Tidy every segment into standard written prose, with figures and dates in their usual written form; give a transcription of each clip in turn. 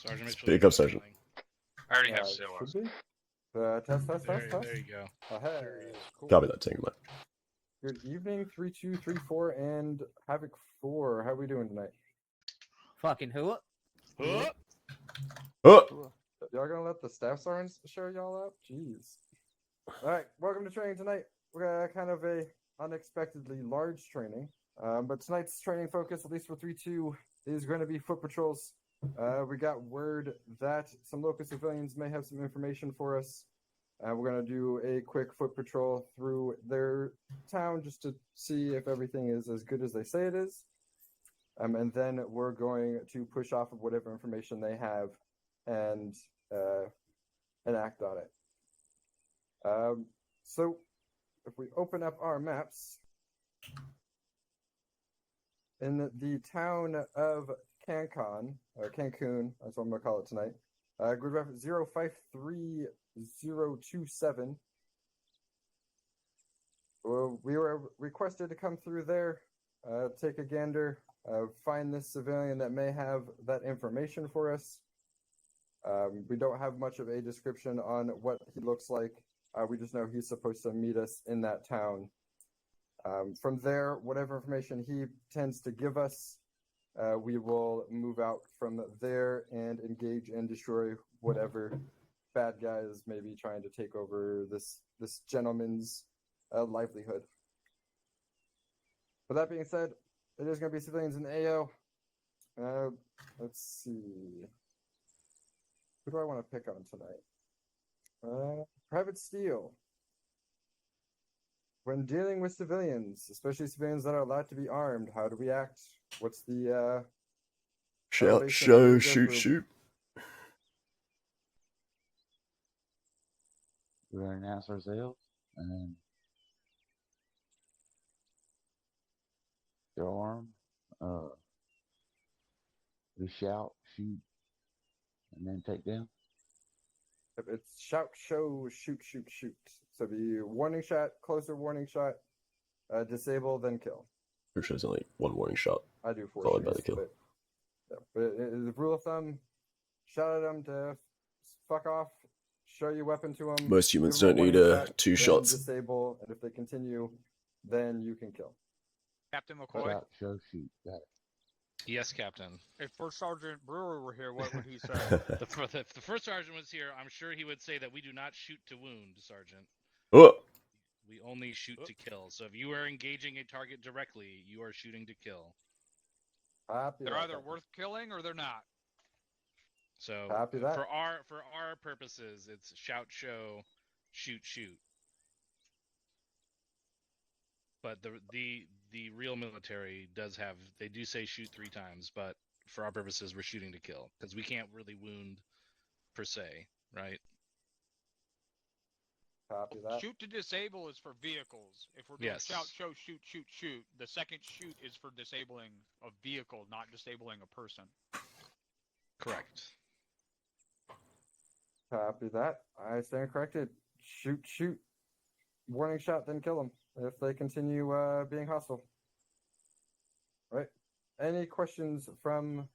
Sergeant Mitchell. Speak up, Sergeant. I already have COS. Should be. Test. There you go. Hey. Cool. Copy that, Tango Man. Good evening, 3234 and Havoc 4. How we doing tonight? Fucking who? Huh? Oh! Y'all gonna let the staff sergeants show y'all up? Jeez. Alright, welcome to training tonight. We're kind of a unexpectedly large training. But tonight's training focus, at least for 3-2, is going to be foot patrols. We got word that some local civilians may have some information for us. We're going to do a quick foot patrol through their town just to see if everything is as good as they say it is. And then we're going to push off of whatever information they have and act on it. So if we open up our maps, in the town of Cancun, that's what I'm going to call it tonight, grid reference 053027. We were requested to come through there, take a gander, find this civilian that may have that information for us. We don't have much of a description on what he looks like. We just know he's supposed to meet us in that town. From there, whatever information he tends to give us, we will move out from there and engage and destroy whatever bad guys may be trying to take over this gentleman's livelihood. With that being said, it is going to be civilians in AO. Let's see. Who do I want to pick on tonight? Private Steele. When dealing with civilians, especially civilians that are allowed to be armed, how do we act? What's the Shout, elevation show, we go shoot, through? shoot. We're announce ourselves and show arm. We shout, shoot, and then take down. It's shout, show, shoot, shoot, shoot. So the warning shot, closer warning shot, disable, then kill. Pretty sure there's only one warning shot. I do 4 Followed by shoots, the kill. but the rule of thumb, shout at them to fuck off, show your weapon to them. Most humans give 'em don't need warning shot, 2 then shots. Disable, and if they continue, then you can kill. Captain McCoy, Shout, show, shoot. Got it. Yes, Captain. if First Sergeant Brewer were here, what would he say? If the first sergeant was here, I'm sure he would say that we do not shoot to wound, Sergeant. Oh! We only shoot to kill. So if you are engaging a target directly, you are shooting to kill. Copy They're that, either Captain. worth killing or they're not. So Copy that. for our purposes, it's shout, show, shoot, shoot. But the real military they do say shoot 3 times, but for our purposes, we're shooting to kill because we can't really wound per se, right? Copy that. Shoot to disable is for vehicles. If we're doing Yes. shout, show, shoot, shoot, shoot, the second shoot is for disabling a vehicle, not disabling a person. Correct. Copy that. I stand corrected. Shoot, shoot. Warning shot, then kill them if they continue being hostile. Right. Any questions from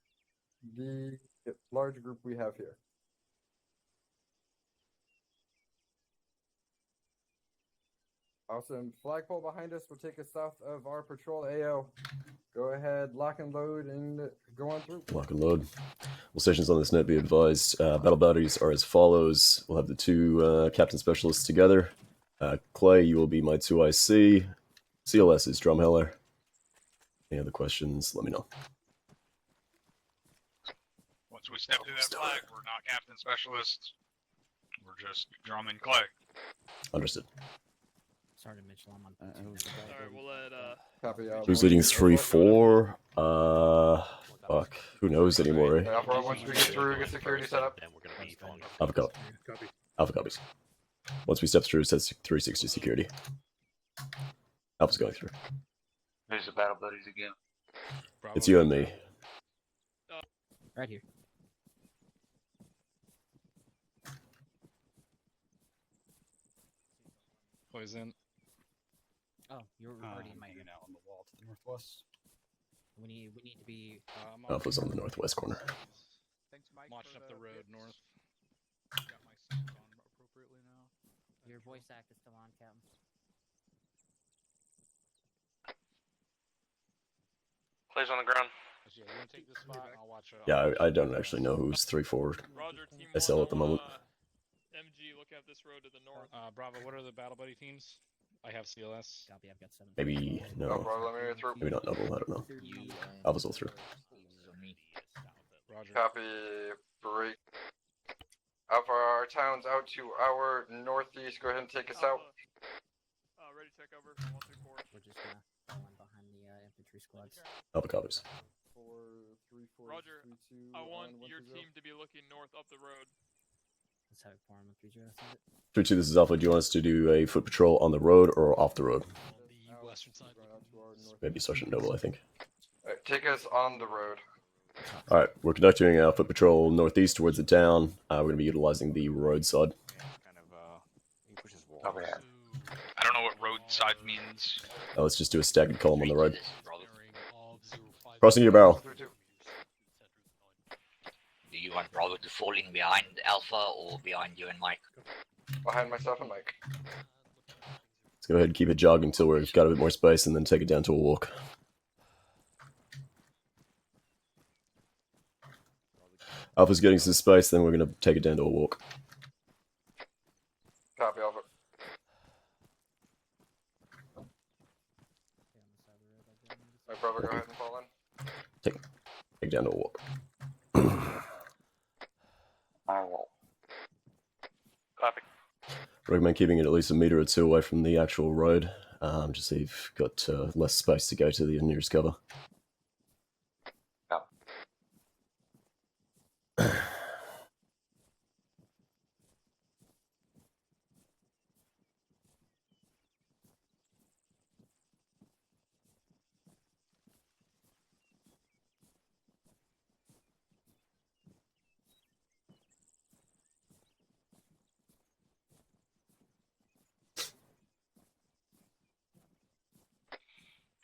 the large group we have here? Awesome. Flagpole behind us will take us south of our patrol AO. Go ahead, lock and load, and go on through. Lock and load. All stations on this net be advised. Battle buddies are as follows. We'll have the 2 captain specialists together. Clay, you will be my 2IC. CLS is Drumheller. Any other questions, let me know. Once we step through that flag, we're not captain specialists. We're just drumming Clay. Understood. Sergeant Mitchell, I'm on. Alright, we'll let Copy. Who's leading 3-4? Fuck. Who knows anymore, eh? Alpha, once we get through, get security set up. then we're gonna be on Alpha copy. Alpha copies. Once we step through, it says 360 security. Alpha's going through. There's the battle buddies again. It's you and me. Right here. Poison. Oh, you're already in my Hanging out on the wall to the northwest. We need to be. Alpha's on the northwest corner. Thanks, Mike. Marching up the road bits. north. Got my sound on appropriately now. Your voice act is still on, Captain. Plays on the ground. So, yeah, you want to take this spot? I'll watch it. Yeah, I don't actually know who's 3-4 Roger, Team SL 1, at the moment. MG, look at this road to the north. Bravo, what are the battle buddy teams? I have CLS. Copy, I've got 7. Maybe No no. problem, let me through. Maybe not Noble. I don't know. You Alpha's all through. Roger. Copy, break. Alpha, our town's out to our northeast. Go ahead and take us out. Ready to take over from 134. We're just gonna fall in behind the infantry squads. Alpha copies. 4, 3, 4, Roger, 3, 2, I want on your 120. team to be looking north up the road. Let's have it for him. 30, send it. 3-2, this is Alpha. Do you want us to do a foot patrol on the road or off the road? on the western side. Going out to our north. Maybe Sergeant Noble, I think. Alright, take us on the road. Alright, we're conducting a foot patrol northeast towards the town. We're going to be utilizing the roadside. Kind of, he pushes wall. Oh, yeah. I don't know what roadside means. Let's just do a staggered column on the road. Of 05. Crossing your barrel. 3, 2. Do you want Bravo to fall in behind Alpha or behind you and Mike? Behind myself and Mike. Let's go ahead and keep it jogging until we've got a bit more space and then take it down to a walk. Alpha's getting some space, then we're going to take it down to a walk. Copy, Alpha. Alright, Bravo, go ahead and fall in. Take it down to a walk. I will. Copy. Recommend keeping it at least a meter or two away from the actual road, just so you've got less space to go to the nearest cover.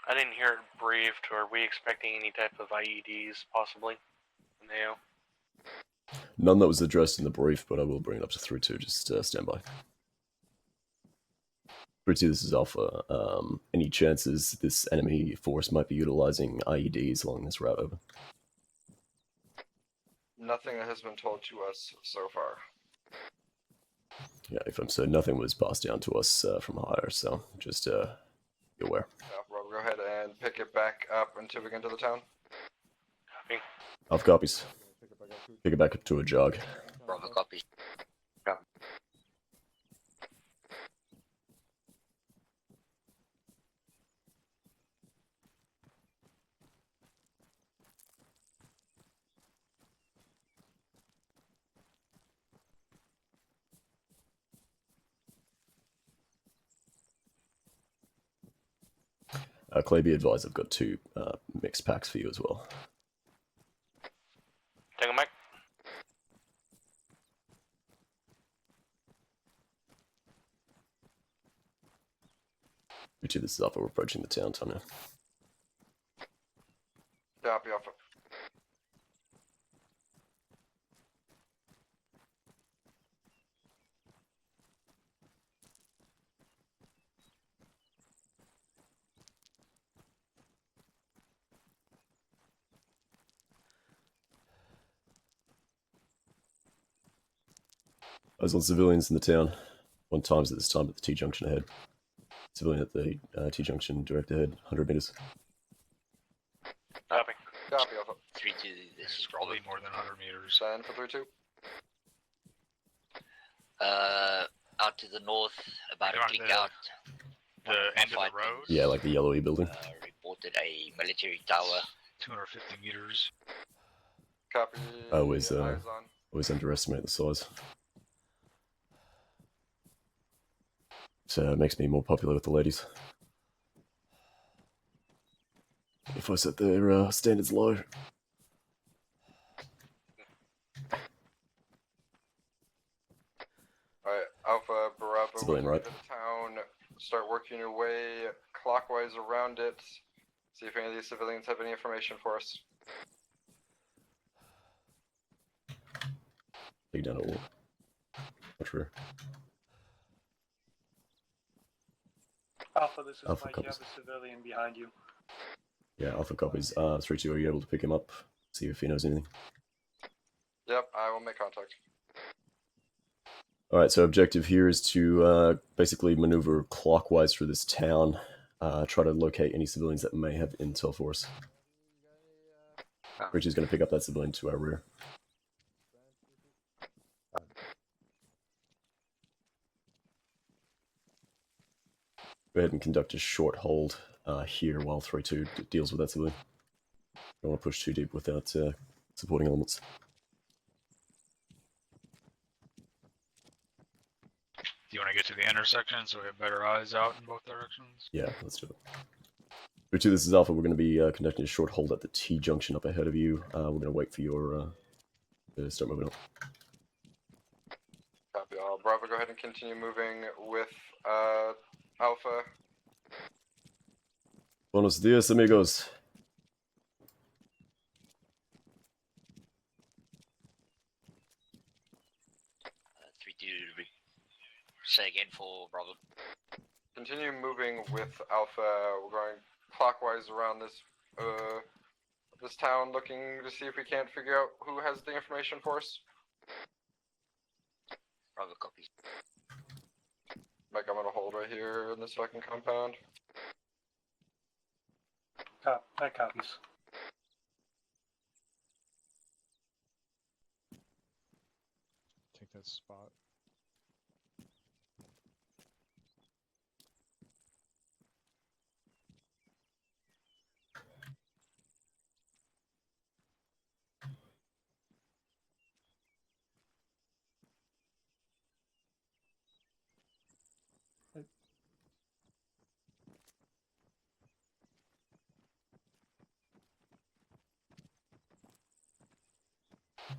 I didn't hear it briefed. Are we expecting any type of IEDs, possibly? In the AO? None that was addressed in the brief, but I will bring it up to 3-2, just stand by. 3-2, this is Alpha. Any chances this enemy force might be utilizing IEDs along this route? Over. Nothing has been told to us so far. Yeah, if I'm so, nothing was passed down to us from higher, so just be aware. Bravo, go ahead and pick it back up until we get into the town. Copy. Alpha copies. Pick it back up to Pick it back up to a jog. Bravo copy. Clay, be advised, I've got 2 mixed packs for you as well. Take a mic. Richie, this is Alpha. We're approaching the town now. Copy, Alpha. Eyes on civilians in the town. 1 times at this time at the T-junction ahead. Civilian at the T-junction direct ahead, 100 meters. Copy. Copy, Alpha. 3-2, this is Bravo. Probably more than 100 meters. Send for 3-2. Out to the north, about You're a on click the- out. The end of the road? Yeah, like the yellowy building. Reported a military tower. 250 meters. Copy. Always, Eyes on. always underestimate the size. It makes me more popular with the ladies. If I set their standards low. Alright, Alpha, Bravo, Civilian, when you right? get to the town, start working your way clockwise around it. See if any of these civilians have any information for us. Take down all. Not sure. Alpha, this is Alpha Mike. You copies. have a civilian behind you. Yeah, Alpha copies. 3-2, are you able to pick him up? See if he knows anything. Yep, I will make contact. Alright, so objective here is to basically maneuver clockwise through this town. Try to locate any civilians that may have intel for us. Richie's going to pick up that civilian to our rear. Go ahead and conduct a short hold here while 3-2 deals with that civilian. Don't want to push too deep without supporting elements. Do you want to get to the intersection so we have better eyes out in both directions? Yeah, let's do it. 3-2, this is Alpha. We're going to be conducting a short hold at the T-junction up ahead of you. We're going to wait for your to start moving up. Copy all. Bravo, go ahead and continue moving with Alpha. Buenos dias, amigos. 3-2, say again for Bravo. Continue moving with Alpha. We're going clockwise around this this town, looking to see if we can't figure out who has the information for us. Bravo copies. Mike, I'm gonna hold right here in this fucking compound. That copies. Take that spot.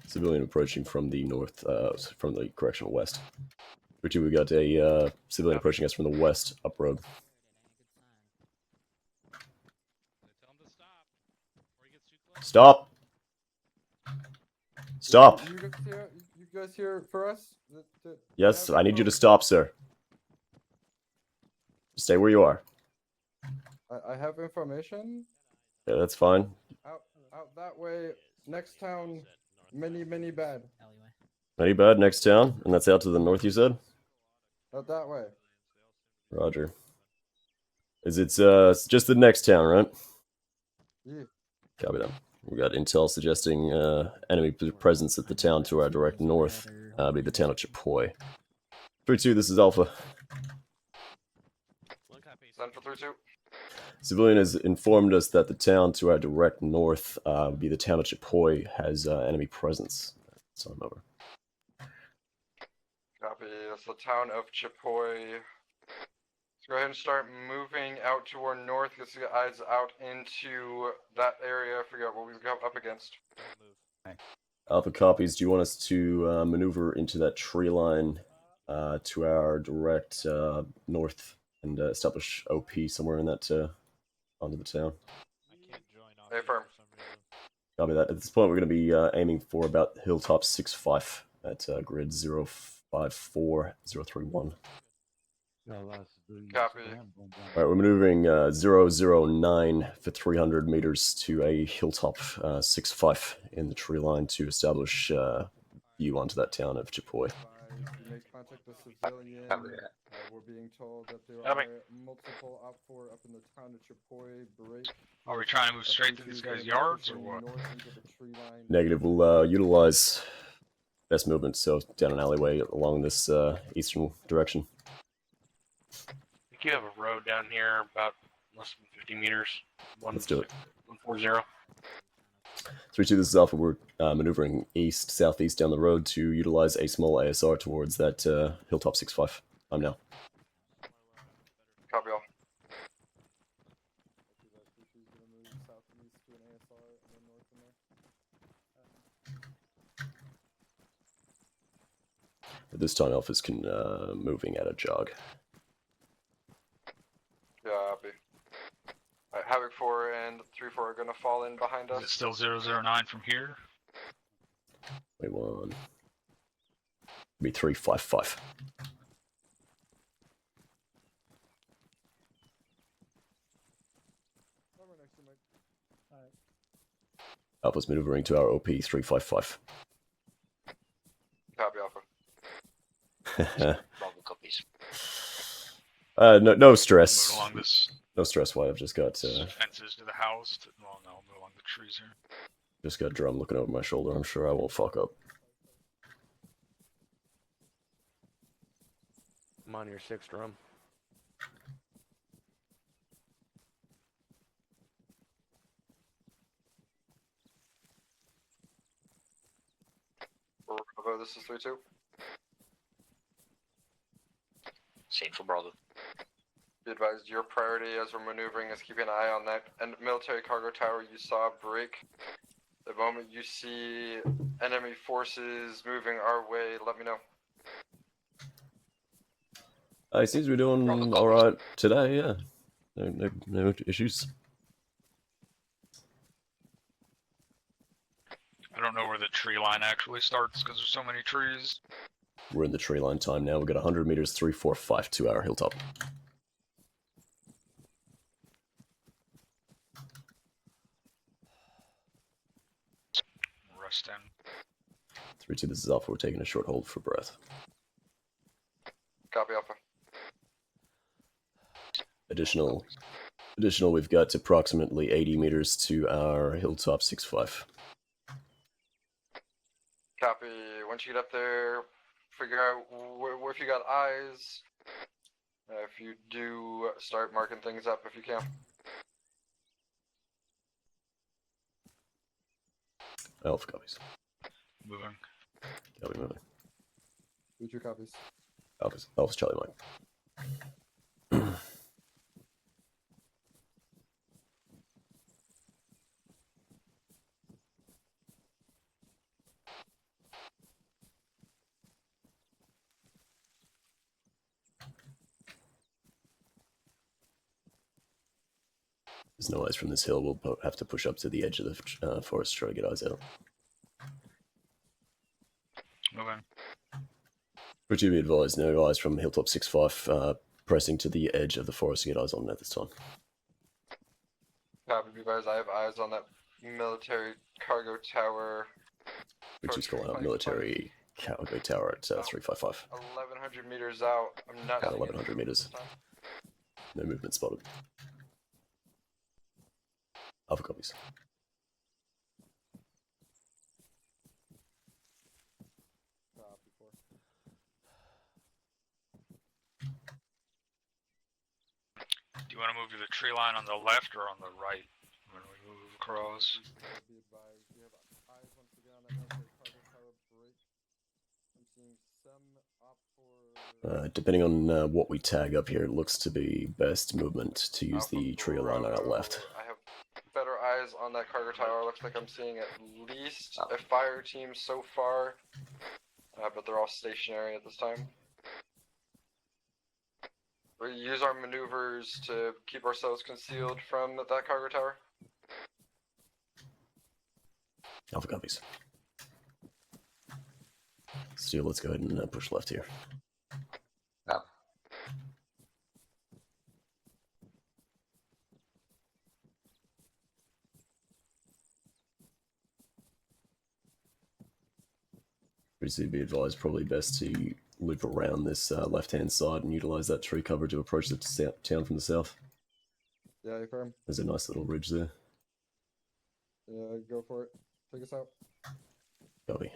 Civilian approaching from the north, from the correctional west. 3-2, we got a civilian approaching us from the west, up road. Tell him to stop before he gets too close. Stop! Stop! You guys here for us? Yes, I need you to stop, sir. Stay where you are. I have information. Yeah, that's fine. Out that way, next town, many bad. Alleyway. Any bad? Next town? And that's out to the north, you said? Out that way. Roger. It's just the next town, right? Yeah. Copy that. We got intel suggesting enemy presence at the town to our direct north. Be the town of Chapoy. 3-2, this is Alpha. Send for 3-2. Civilian has informed us that the town to our direct north, be the town of Chapoy, has enemy presence. So I'm over. Copy. That's the town of Chapoy. Let's go ahead and start moving out to our north. Let's get eyes out into that area. Figure out what we've got up against. Alpha copies. Do you want us to maneuver into that tree line to our direct north and establish OP somewhere in that onto the town? Affirm. Copy that. At this point, we're going to be aiming for about Hilltop 6-5 at grid 054031. Copy. Alright, we're maneuvering 009 for 300 meters to a Hilltop 6-5 in the tree line to establish view onto that town of Chapoy. We make contact with civilian. We're being told that there Copy. are multiple OPFOR up in the town of Chapoy. Break. Are we trying to move straight through this guy's yards or what? North into the tree line. Negative. We'll utilize best movement, so down an alleyway along this eastern direction. I think you have a road down here about less than 50 meters. Let's do it. 140. 3-2, this is Alpha. We're maneuvering southeast down the road to utilize a small ASR towards that Hilltop 6-5. I'm now. Copy all. At this time, Alpha's moving at a jog. Yeah, copy. Alright, Havoc 4 and 3-4 are gonna fall in behind Is it us. still 009 from here? Wait one. Be 355. Over next to Mike. Alpha's maneuvering to our OP 355. Copy Alpha. Bravo copies. No stress. Move along this No stress. Why I've just got fences to the house. Well, no, move along the trees here. just got Drum looking over my shoulder. I'm sure I won't fuck up. I'm on your 6th Drum. Bravo, this is 3-2. Same for Bravo. Be advised, your priority as we're maneuvering is keeping an eye on that and military cargo tower you saw break. The moment you see enemy forces moving our way, let me know. He seems to be doing all right today. Yeah, no issues. I don't know where the tree line actually starts because there's so many trees. We're in the tree line time now. We got 100 meters, 345 to our hilltop. Rest in. 3-2, this is Alpha. We're taking a short hold for breath. Copy Alpha. Additional, we've got approximately 80 meters to our hilltop 6-5. Copy. Once you get up there, figure out if you got eyes. If you do, start marking things up if you can. Alpha copies. Moving. Copy moving. Future copies. Alpha's Charlie Mike. There's no eyes from this hill. We'll have to push up to the edge of the forest to try to get eyes out. Moving. Would you be advised, no eyes from hilltop 6-5, pressing to the edge of the forest to get eyes on at this time. Copy, you guys. I have eyes on that military cargo tower. Which is calling out military cargo tower at 355. 1,100 meters out. I'm not. About 1,100 meters. No movement spotted. Alpha copies. Do you want to move to the tree line on the left or on the right when we move across? Be advised, we have eyes once again on that military cargo tower break. I'm seeing some opt for. Depending on what we tag up here, it looks to be best movement to use the tree line on our left. I have better eyes on that cargo tower. Looks like I'm seeing at least a fire team so far, but they're all stationary at this time. We use our maneuvers to keep ourselves concealed from that cargo tower. Alpha copies. Steel, let's go ahead and push left here. Previously, be advised, probably best to loop around this left-hand side and utilize that tree cover to approach the town from the south. Yeah, you firm. There's a nice little ridge there. Yeah, go for it. Take us out. Copy.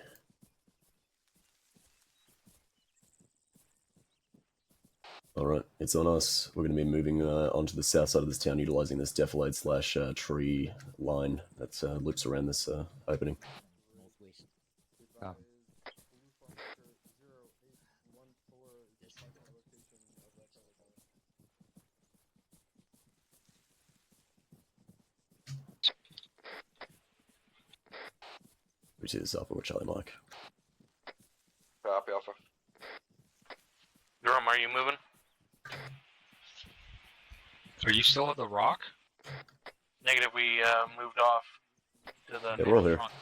Alright, it's on us. We're going to be moving onto the south side of this town, utilizing this defilade slash tree line that loops around this opening. We see this Alpha with Charlie Mike. Copy Alpha. Drum, are you moving? Are you still at the rock? Negative, we moved off to the Yeah, we're all here. front.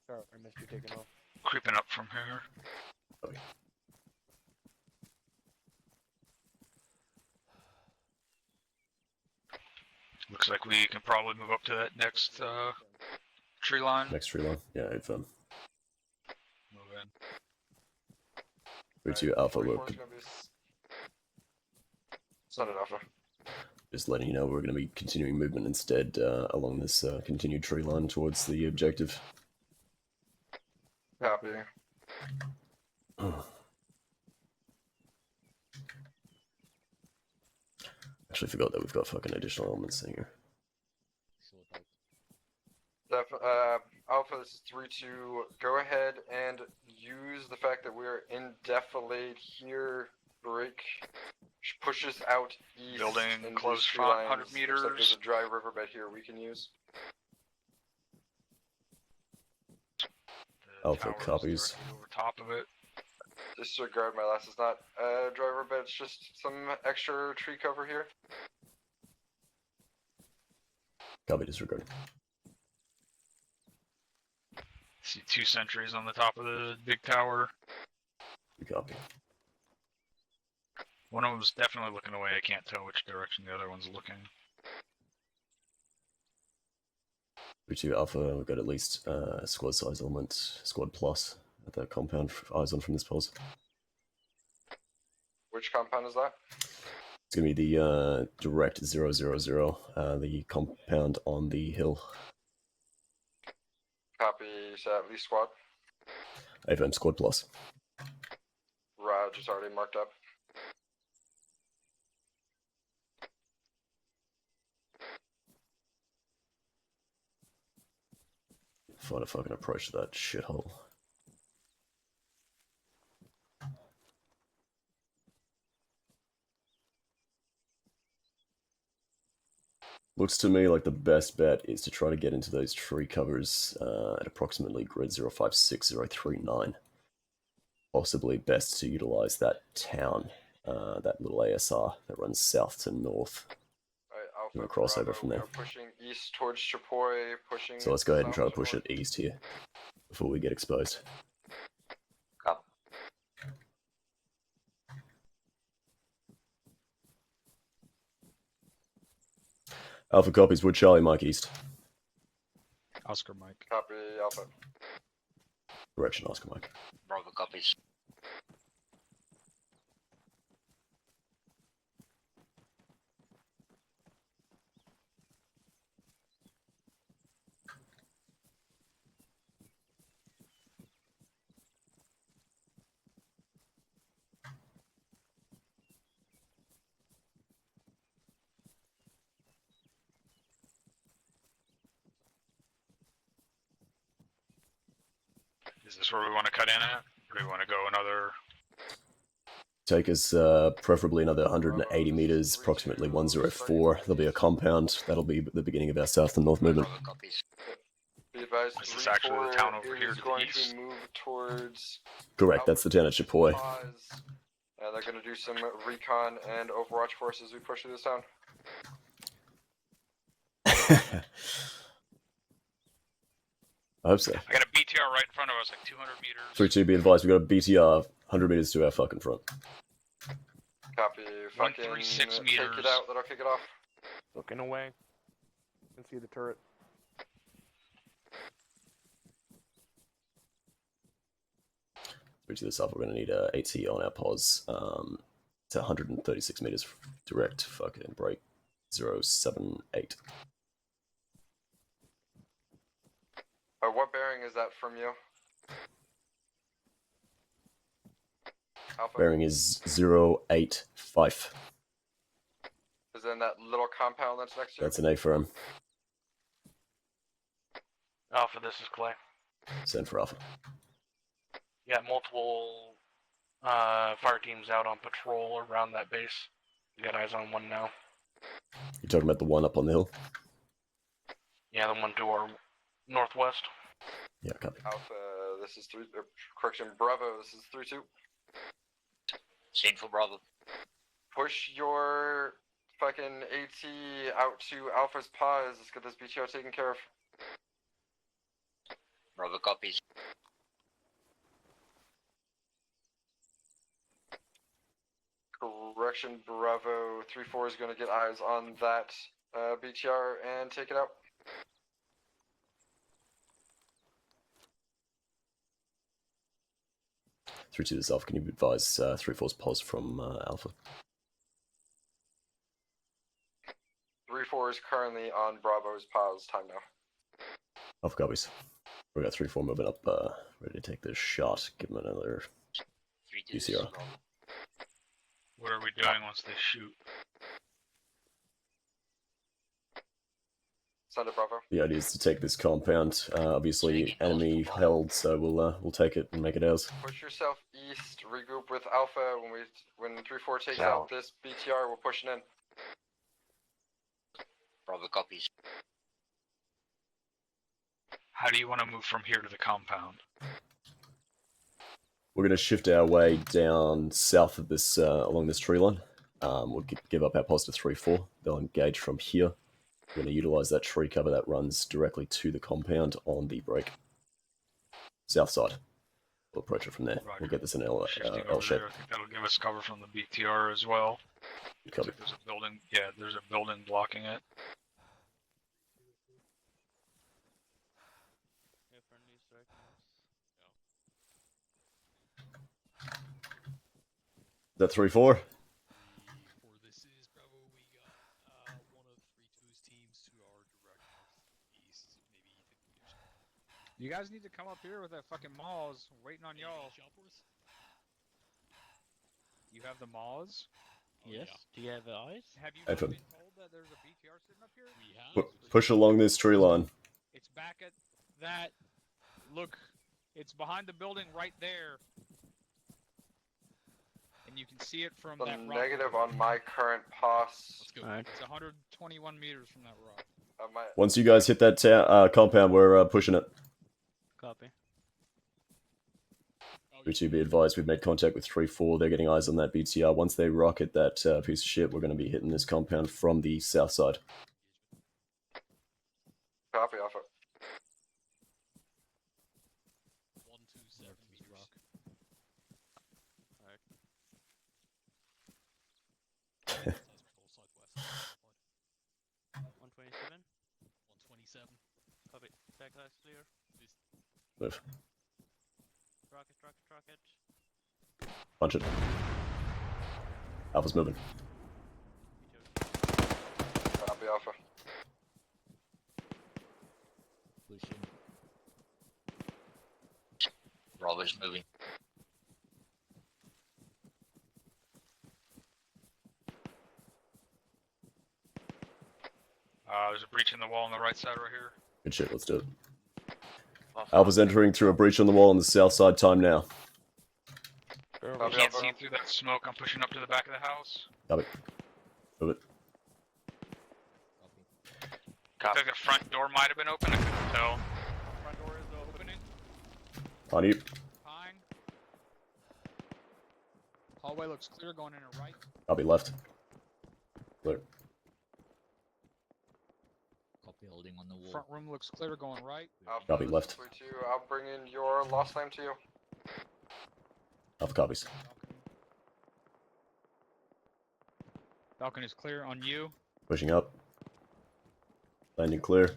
Sorry, I missed you taking off. Creeping up from here. Okay. Looks like we can probably move up to that next tree line. Next tree line. Yeah, if Move in. we to Alpha, we're Solid Alpha. just letting you know we're going to be continuing movement instead along this continued tree line towards the objective. Copy. Actually forgot that we've got fucking additional elements in here. Alpha, this is 3-2. Go ahead and use the fact that we're in defilade here. Break. Push us out east. Building into close tree 100 lines. Looks meters. like there's a dry riverbed here we can use. Alpha copies. Over top of it. Disregard my last. It's not a dry riverbed. It's just some extra tree cover here. Copy, disregard. See 2 sentries on the top of the big tower. Copy. One of them's definitely looking away. I can't tell which direction the other one's looking. 3-2 Alpha, we've got at least a squad size element, squad plus, at that compound, eyes on from this pulse. Which compound is that? It's going to be the direct 000, the compound on the hill. Copy, so at least squad. AFM squad plus. Roger's already marked up. Find a fucking approach to that shithole. Looks to me like the best bet is to try to get into those tree covers at approximately grid 056039. Possibly best to utilize that town, that little ASR that runs south to north. Alpha, Crossover Bravo, from we there. are pushing east towards Chapoy, pushing. So let's go ahead and south try to to push Chapoy. it east here before we get exposed. Alpha copies, Wood Charlie, Mike East. Oscar Mike. Copy, Alpha. Direction, Oscar Mike. Bravo copies. Is this where we want to cut in at? Or do we want to go another... Take us preferably another 180 meters, approximately 104. There'll be a compound. That'll be the beginning of our south and north movement. Be advised, Is this actually the town over here is to the going east? to move towards. Correct, that's the town at Chapoy. They're going to do some recon and Overwatch for us as we push through this town. I hope so. I got a BTR right in front of us, like 200 meters. 3-2, be advised, we've got a BTR 100 meters to our fucking front. Copy. Fucking 136 take meters. it out. That'll kick it off. Looking away. Can see the turret. To this up, we're going to need a 8C on our pause. It's 136 meters direct. Fucking break 078. What bearing is that from you? Alpha. Bearing is 085. Is in that little compound that's next to you? That's an A firm. Alpha, this is Clay. Send for Alpha. You got multiple fire teams out on patrol around that base. You got eyes on one now. You're talking about the one up on the hill? Yeah, the one to our northwest. Yeah, copy. Alpha, this is correction, Bravo, this is 3-2. Same for Bravo. Push your fucking AT out to Alpha's pause. Let's get this BTR taken care of. Bravo copies. Correction, Bravo 3-4 is going to get eyes on that BTR and take it out. 3-2 this Alpha, can you advise 3-4's pause from Alpha? 3-4 is currently on Bravo's pause time now. Alpha copies. We got 3-4 moving up, ready to take this shot. Give him another UCR. What are we doing once they shoot? Send it, Bravo. The idea is to take this compound. Obviously, enemy held, so we'll take it and make it ours. Push yourself east. Regroup with Alpha. When 3-4 takes out this BTR, we're pushing in. Bravo copies. How do you want to move from here to the compound? We're going to shift our way down south of this, along this tree line. We'll give up our post to 3-4. They'll engage from here. We're going to utilize that tree cover that runs directly to the compound on the break. South side. We'll approach it from there. Roger. We'll get this in L shape. There. I think that'll give us cover from the BTR as well. Copy. There's a building. Yeah, there's a building blocking it. Is that 3-4? For this is Bravo, we got one of 3-2's teams to our direct northeast, maybe 50 meters. You guys need to come up here with that fucking Maws. Waiting on y'all. You have the Maws? Yes. Do you have eyes? Have you Hey, not fam. been told that there's a BTR sitting up here? We have. Push along this tree line. It's back at that. Look, it's behind the building right there. And you can see it from The that rock. negative on my current pass. Let's go. It's 121 meters from that rock. Once you guys hit that compound, we're pushing it. Copy. 3-2, be advised, we've made contact with 3-4. They're getting eyes on that BTR. Once they rocket that piece of shit, we're going to be hitting this compound from the south side. Copy, Alpha. 127 meters. Alright. 127. 127. Copy. Back glass clear. Move. Rocket. Punch it. Alpha's moving. Copy, Alpha. Bravo's moving. There's a breach in the wall on the right side right here. Good shit, let's do it. Alpha's entering through a breach on the wall on the south side, time now. I can't see through that smoke. I'm pushing up to the back of the house. Copy. Move it. Looks like the front door might have been open. I couldn't tell. Front door is opening. On you. Pine. Hallway looks clear going in a right. Copy left. Clear. Copy holding on the wall. Front room looks clear going right. Alpha, Copy, this left. is 3-2. I'll bring in your lost name to you. Alpha copies. Falcon is clear on you. Pushing up. Landing clear.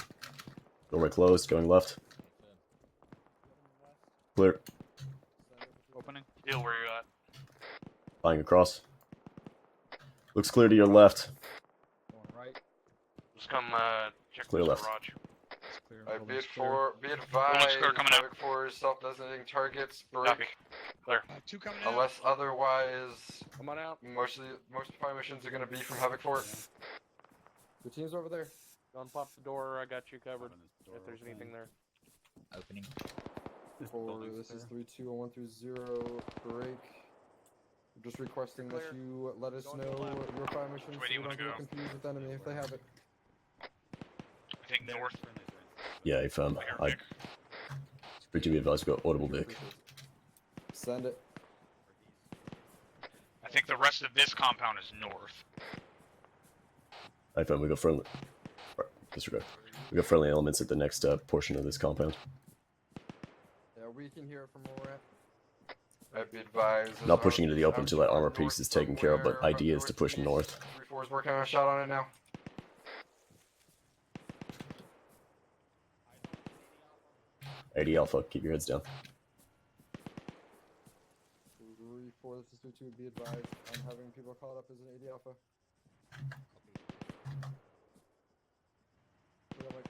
Doorway closed, going left. Clear. Opening. Deal where you're at. Flying across. Looks clear to your left. Going right. Just come check Clear this left. garage. It's clear. Alright, Building's clear. be advised, clear coming out. Havoc 4 is self-designating targets. Copy. Break. Clear. Two coming out. Unless otherwise, Come on out. most fire missions are going to be from Havoc 4. The team's over there. Don't pop the door. I got you covered. If there's anything there. Opening. This is 3-2 on 1 through 0. Break. I'm just requesting that Clear. you let us Going to know the left. your fire missions Where so do you we wanna don't get go? confused with enemy if they have it. I think north. Yeah, if Here, I Vic. to be advised, we've got audible Vic. Send it. I think the rest of this compound is north. Hey fam, we got friendly. Right, disregard. We got friendly elements at the next portion of this compound. we can hear it from where we're at. I'd be advised. Not pushing into the open until that armor piece is taken care of, but idea is to push north. 3-4 is working on a shot on it now. AD Alpha, keep your heads down. 3-4, this is 3-2, be advised. I'm having people call it up as an AD Alpha. Yeah, Mike.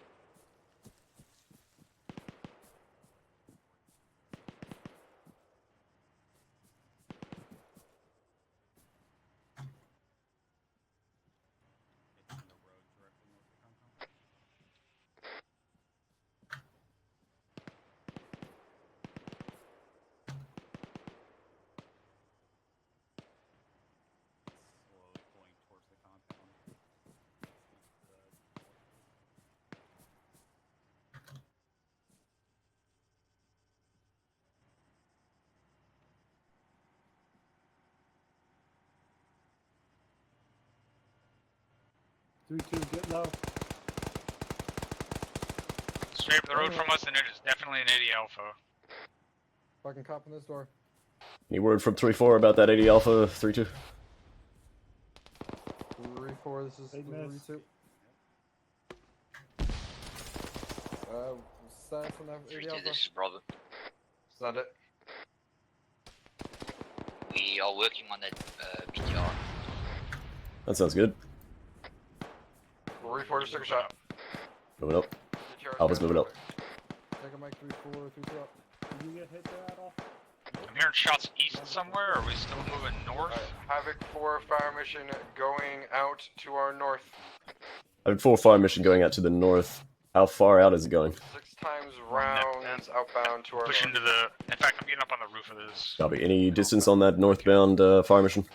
Get low. Straight up the road from us, and it is definitely an 80 Alpha. Fucking cop on this door. Any word from 3-4 about that AD Alpha 3-2? 3-4, this is 3-2. Status on that AD 3-2, Alpha. this is Bravo. Send it. We are working on that PTR. That sounds good. 3-4, just took a shot. Moving up. Alpha's moving up. Take a mic 3-4, 3-2 up. Did you get hit there at all? I'm hearing shots east somewhere, or are we still moving north? Havoc 4 fire mission going out to our north. I have 4 fire mission going out to the north. How far out is it going? 6 times rounds outbound to our Push north. into the... In fact, I'm getting up on the roof of this. Copy. Any distance on that northbound fire mission?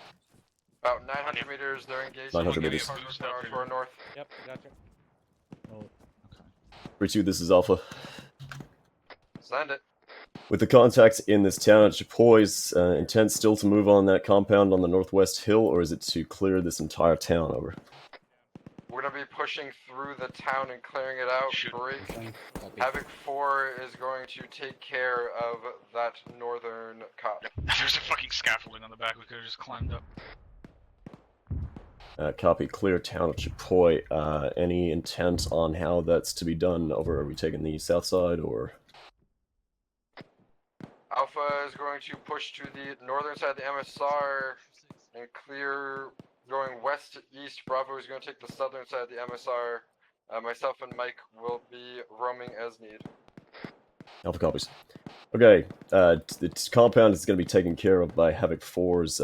About 900 meters, they're engaged. 900 meters. To our north. Yep, gotcha. Oh, 3-2, this is Alpha. Send it. With the contacts in this town at Chapoy's, intent still to move on that compound on the northwest hill, or is it to clear this entire town over? We're gonna be pushing through the town and clearing it out. Break. Havoc 4 is going to take care of that northern cop. There's a fucking scaffolding on the back. We could have just climbed up. Copy. Clear town of Chapoy. Any intent on how that's to be done? Over? Are we taking the south side, or? Alpha is going to push to the northern side of the MSR and clear going west to east. Bravo is going to take the southern side of the MSR. Myself and Mike will be roaming as need. Alpha copies. Okay, the compound is going to be taken care of by Havoc 4's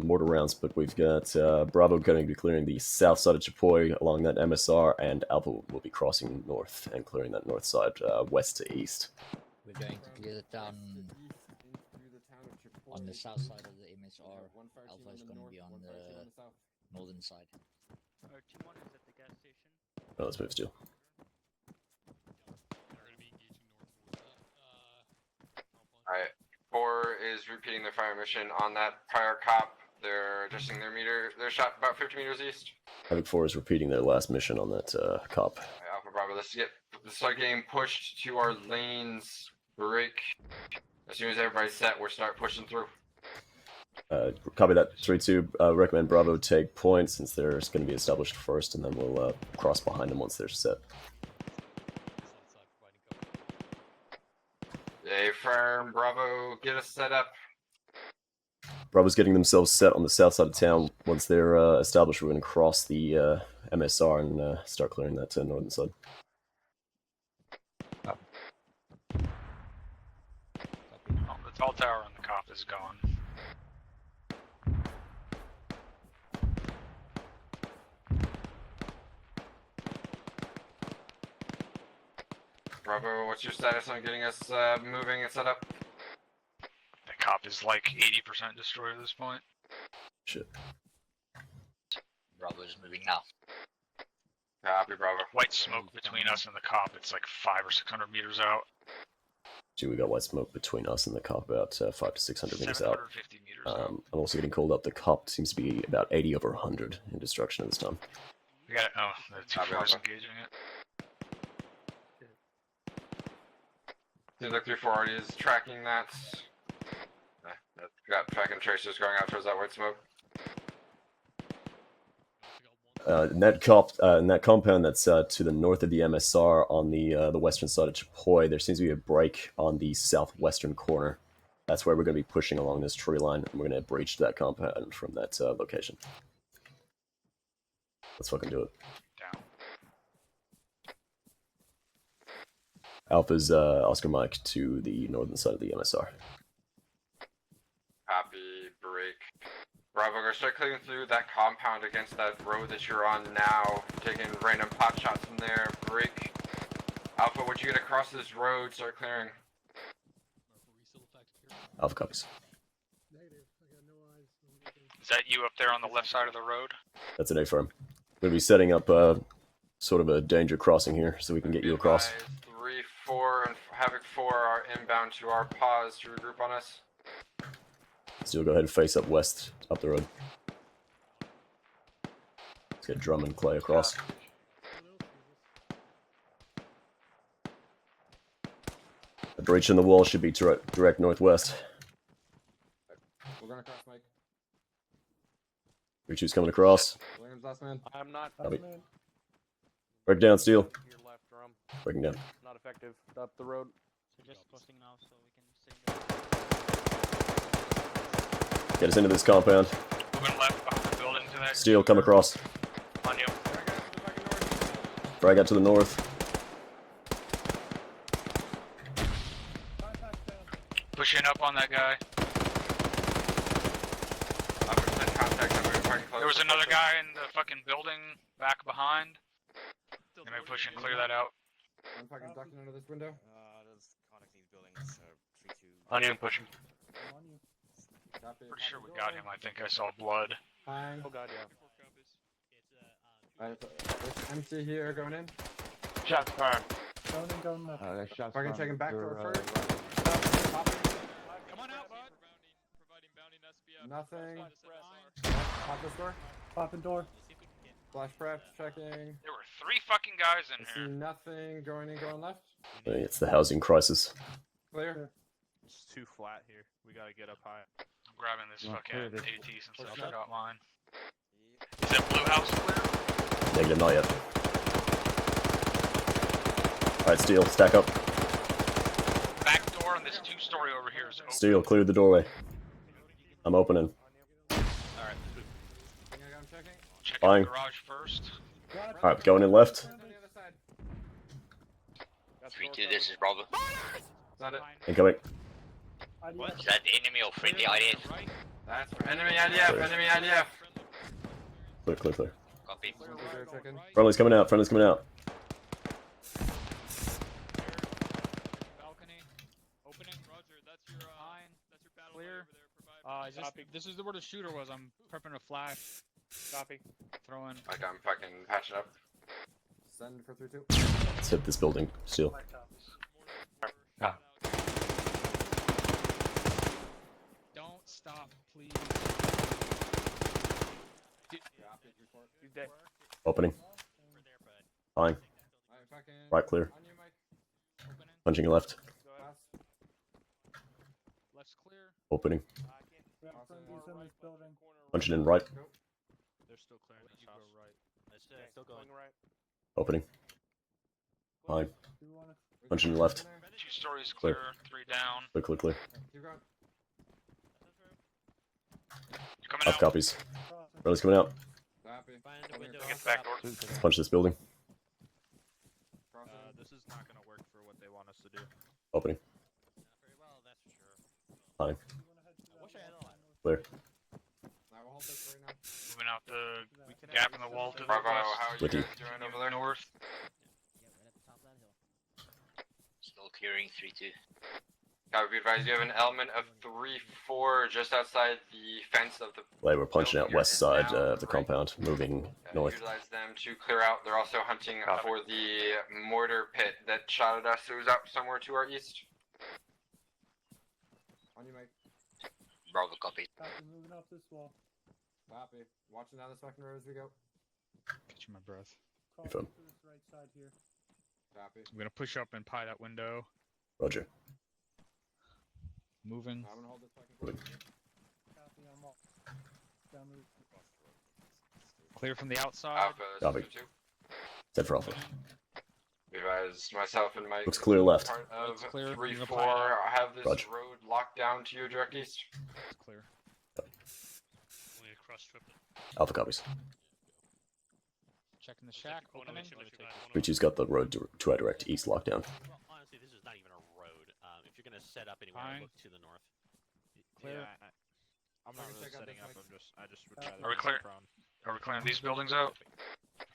mortar rounds, but we've got Bravo going to be clearing the south side of Chapoy along that MSR, and Alpha will be crossing north and clearing that north side west to east. We're going to clear the town on the south side of the MSR. Alpha is going to be on the northern side. 2-1 is at the gas station. Oh, let's move still. Alright, 4 is repeating their fire mission on that prior cop. They're adjusting their meter. They're shot about 50 meters east. Havoc 4 is repeating their last mission on that cop. Alpha Bravo, let's start getting pushed to our lanes. Break. As soon as everybody's set, we'll start pushing through. Copy that. 3-2. Recommend Bravo take point since they're going to be established first, and then we'll cross behind them once they're set. Stay firm, Bravo. Get us set up. Bravo's getting themselves set on the south side of town. Once they're established, we're going to cross the MSR and start clearing that northern side. Oh, the tall tower on the cop is gone. Bravo, what's your status on getting us moving and set up? The cop is like 80% destroyed at this point. Shit. Bravo is moving now. Copy, Bravo. White smoke between us and the cop. It's like 500 or 600 meters out. We got white smoke between us and the cop about 500 to 600 meters out. 750 meters out. I'm also getting called up. The cop seems to be about 80 over 100 in destruction at this time. We got oh, the 2 force engaging it. Seems like 340 is tracking that. That's got tracking tracers going out towards that white smoke. In that compound that's to the north of the MSR on the western side of Chapoy, there seems to be a break on the southwestern corner. That's where we're going to be pushing along this tree line, and we're going to breach that compound from that location. Let's fucking do it. Down. Alpha's Oscar Mike to the northern side of the MSR. Copy, break. Bravo, go start clearing through that compound against that road that you're on now. Taking random pot shots from there. Break. Alpha, once you get across this road, start clearing. Alpha copies. Is that you up there on the left side of the road? That's an A-firm. We're going to be setting up sort of a danger crossing here so we can get you across. 3-4 and Havoc 4 are inbound to our pause to regroup on us. Still go ahead and face up west, up the road. Let's get Drum and Clay across. The breach in the wall should be direct northwest. We're going across, Mike. Breach is coming across. Williams, last man. I'm not. Copy. Break down, Steel. To your left, Drum. Breaking down. Not effective. Up the road. So just posting now so we can signal. Get us into this compound. Moving left behind the building to that. Steel, come across. On you. Frag out to the north. Pushing up on that guy. There was another guy in the fucking building back behind. Gonna push and clear that out. I'm fucking ducking under this window. Those connecting these buildings are 3-2. On you, pushing. Copy. Pretty sure we got him. I think I saw blood. Bang. Oh god, yeah. Alright, it's empty here, going in. Shots fired. Going and going left. That shot's Fucking from checking back your, door first. Come on out, bud. Providing bounty and SPF. Nothing. SSR. Pop this door. Popping door. Flash prep, checking. There were 3 fucking guys in I see here. nothing. Going in, going left. It's the housing crisis. Clear. It's too flat here. We gotta get up high. I'm grabbing this Well, fucking clear this. AT since I Push up. forgot mine. Is that blue house clear? Negative, not yet. Alright, Steel, stack up. Back door on this 2-story over here is open. Steel, clear the doorway. I'm opening. Alright. I'm checking. Check Fine. the garage first. Alright, going in left. 3-2, this is Bravo. Is that it? Incoming. Is that the enemy or friendly IDF? That's for enemy IDF, enemy IDF. Clear, clear, clear. Copy. Checking. Friendly's coming out, friendly's coming out. Balcony. Opening. Roger, that's your battle Clear. over there. Provide. This is where the shooter was. I'm prepping a flash. Copy. Throwing. Like I'm fucking patching up. Send for 3-2. Let's hit this building. Steel. Don't stop, please. He's dead. Opening. Fine. Right, clear. On you, Mike. Punching left. Pass. Left's clear. Opening. Yeah, friendly's in this building. Punching in right. They're still clearing this house. Still going right. Opening. Fine. Do you wanna... Punching in left. 2 stories Clear. clear, 3 down. Clear, clear, clear. Keep going. Coming Off out. copies. Friendly's coming out. Copy. Get back door. Let's punch this building. This is not gonna work for what they want us to do. Opening. Very well, that's for sure. Fine. I wish I had a line. Clear. I will hold this right now. Moving out the gap in the wall to the Bravo, west. how are you With you. guys doing over there? North. Yeah, right at the top of that hill. Still clearing 3-2. Copy, be advised, you have an element of 3-4 just outside the fence of the... Like we're punching out building west you're in side now. of the compound, moving north. Utilize them to clear out. They're also hunting for the mortar pit that shot at us. It was out somewhere to our east. On you, Mike. Bravo, copy. Copy, moving up this wall. Copy. Watching down this fucking road as we go. Catching my breath. Crossing to this right side here. Copy. I'm gonna push up and pie that window. Roger. Moving. Moving. Copy, I'm off. Down route. Clear from the outside. Alpha, Copy. 2. Set for Alpha. Advise myself and Mike. Looks clear left. Part of Looks clear. 3-4 Moving up high. have this Roger. road locked down to your direct east. It's clear. We cross trip it. Alpha copies. Checking the shack. Opening. 3-2's got the road to our direct east locked down. Well, honestly, this is not even a road. If you're gonna set up anywhere, Fine. look to the north. Clear. I'm not really setting up. I just would rather. Are we clear? Are we clearing these buildings out?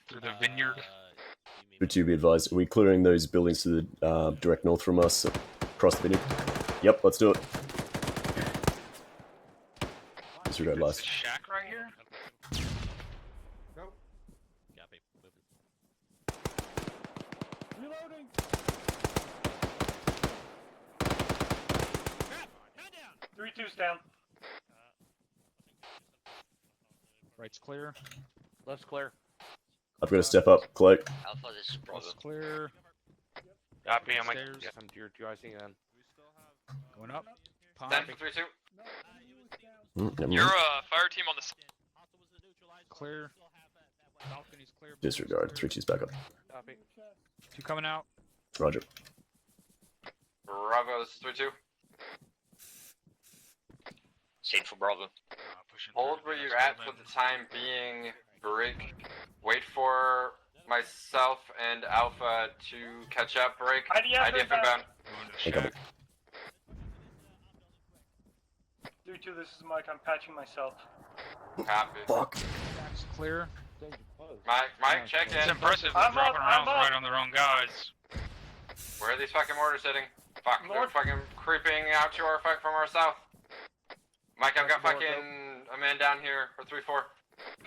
Through the vineyard? 3-2, be advised. Are we clearing those buildings to the direct north from us, across the vineyard? Yep, let's do it. Disregard This last. shack right here? Nope. Copy. Moving. Reloading! Three two's down. Right's clear. Left's clear. I've got to step up, Clay. Alpha, this is Bravo. Left's clear. Copy, I'm like, Stairs. Yes, I'm your UIC then. Going up. Pine. Stand for 3-2. Never You're mind. fire team on the. Clear. Balcony's clear. Disregard. 3-2's back up. Copy. 2 coming out. Roger. Bravo, this is 3-2. Same for Bravo. Hold where you're at for the time being, Break. Wait for myself and Alpha to catch up, Break. IDF inbound. Incoming. 3-2, this is Mike. I'm patching myself. Copy. Fuck. Shack's clear. Mike, check it's in. impressive they're I'm dropping up, I'm rounds up. right on their own guys. Where are these fucking mortars hitting? Fuck, they're North. fucking creeping out to our fight from our south. Mike, I've got Door, fucking a man down here for 3-4.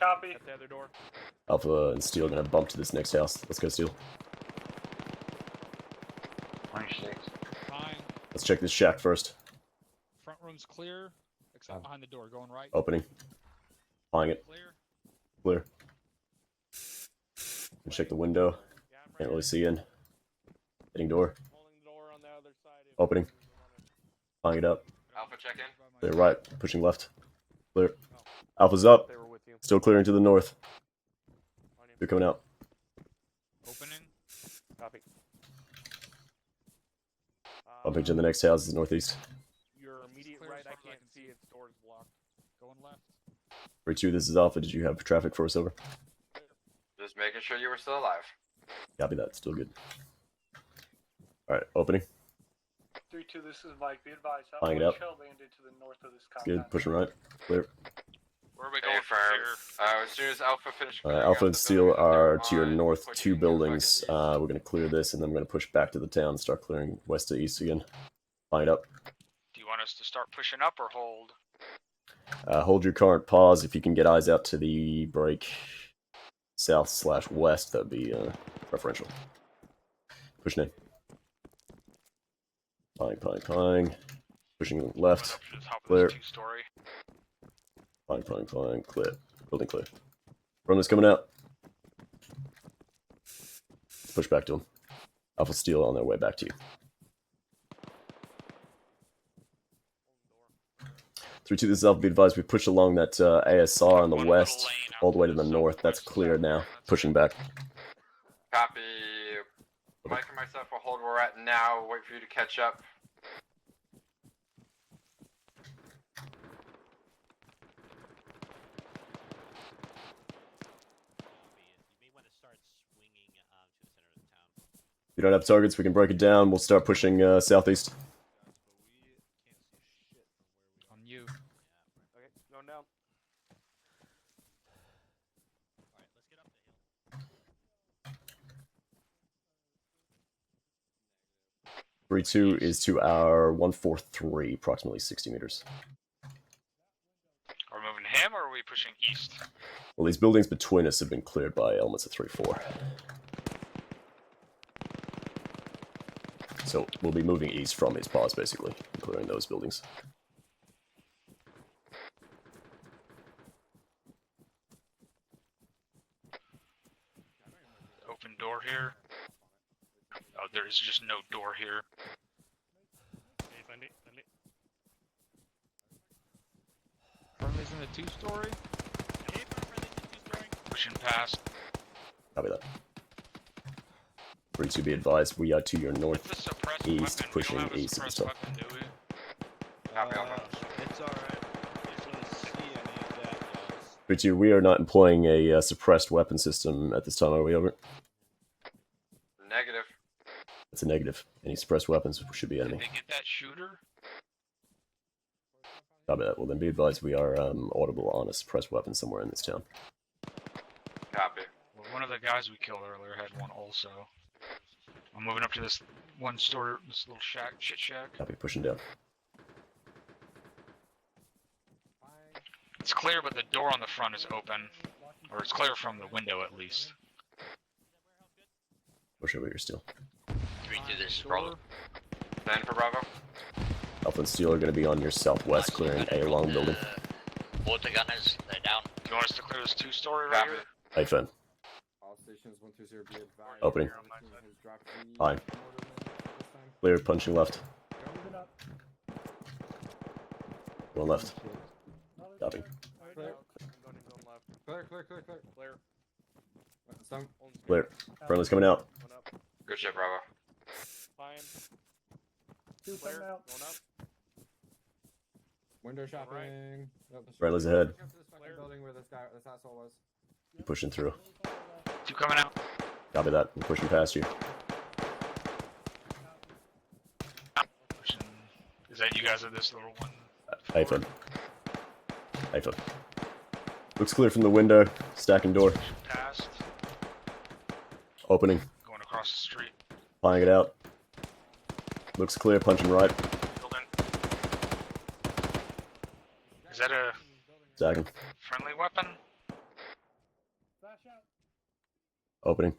Copy. At the other door. Alpha and Steel are going to bump to this next house. Let's go, Steel. 26. Pine. Let's check this shack first. Front room's clear. Except behind the door. Going right. Opening. Buying it. Clear. Clear. Can check the window. Yeah, I'm Can't ready. really see in. Hitting door. Holding the door on the other side. if- Opening. Buying it up. Alpha, check in. Clear right. Pushing left. Clear. Alpha's up. They were with you. Still clearing to the north. On you. They're coming out. Opening. Copy. Bumping to the next house is northeast. Your immediate clear right, as I far as I can't can see see. its door's blocked. Going left. 3-2, this is Alpha. Did you have traffic for us over? Just making sure you were still alive. Copy that. Still good. Alright, opening. 3-2, this is Mike. Be advised. Buying it up. Shell landed to the north of this It's good. compound. Pushing right. Clear. Where are we going from Confirm. here? As soon as Alpha finishes. Alpha and Steel are to your north 2 buildings. We're going to clear this and then we're going to push back to the town and start clearing west to east again. Line it up. Do you want us to start pushing up or hold? Hold your current pause. If you can get eyes out to the break south/west, that'd be preferential. Pushing in. Pine. Pushing left. Up to the top of Clear. this 2-story. Pine. Clear. Building clear. Runner's coming out. Push back to him. Alpha Steel on their way back to you. 3-2, this is Alpha. Be advised, we push along that ASR on the One west, little lane all the way to out the the north. That's southwest clear side. now. Pushing back. Copy. Mike and myself will hold where we're at now. Wait for you to catch up. You may want to start swinging to the center of the town. If you don't have targets, we can break it down. We'll start pushing southeast. On you. Okay, going down. Alright, let's get up the hill. 3-2 is to our 143, approximately 60 meters. Are we moving him or are we pushing east? Well, these buildings between us have been cleared by elements of 3-4. So we'll be moving east from his pause, basically, clearing those buildings. Open door here. Oh, there is just no door here. in the 2-story. Pushing past. Copy that. 3-2, be advised, we are to your The northeast, suppressed weapon. We don't pushing have a east and suppressed stuff. weapon, do we? It's alright. I just want to see any of that, guys. 3-2, we are not employing a suppressed weapon system at this time, are we, over? Negative. That's a negative. Any suppressed weapons should be enemy. Did they get that shooter? Copy that. Well, then be advised, we are audible on a suppressed weapon somewhere in this town. Copy. Well, one of the guys we killed earlier had one also. I'm moving up to this one store, this little shack, shit shack. Copy, pushing down. It's clear, but the door on the front is open. Or it's clear from the window, at least. Push over here still. 3-2, this is Bravo. 9 for Bravo. Alpha and Steel are going to be on your southwest, clearing a long building. Water gunners, they're down. You want us to clear this 2-story right here? Hyphen. All stations 120 be advised. Opening. Has dropped the Fine. mortar man this time. Clear, punching left. Moving up. Going left. Copy. Clear. Clear. Some. Clear. Friendly's coming out. Good shit, Bravo. Fine. Two coming out. Going up. Window shopping. Nope, Friendly's ahead. Look up to this fucking building where this asshole was. Pushing through. 2 coming out. Copy that. I'm pushing past you. Pushing. Is that you guys at this little one? Hyphen. Hyphen. Looks clear from the window. Stacking door. Past. Opening. Going across the street. Flying it out. Looks clear. Punching right. Building. Is that a Stacking. friendly weapon? Flash out. Opening.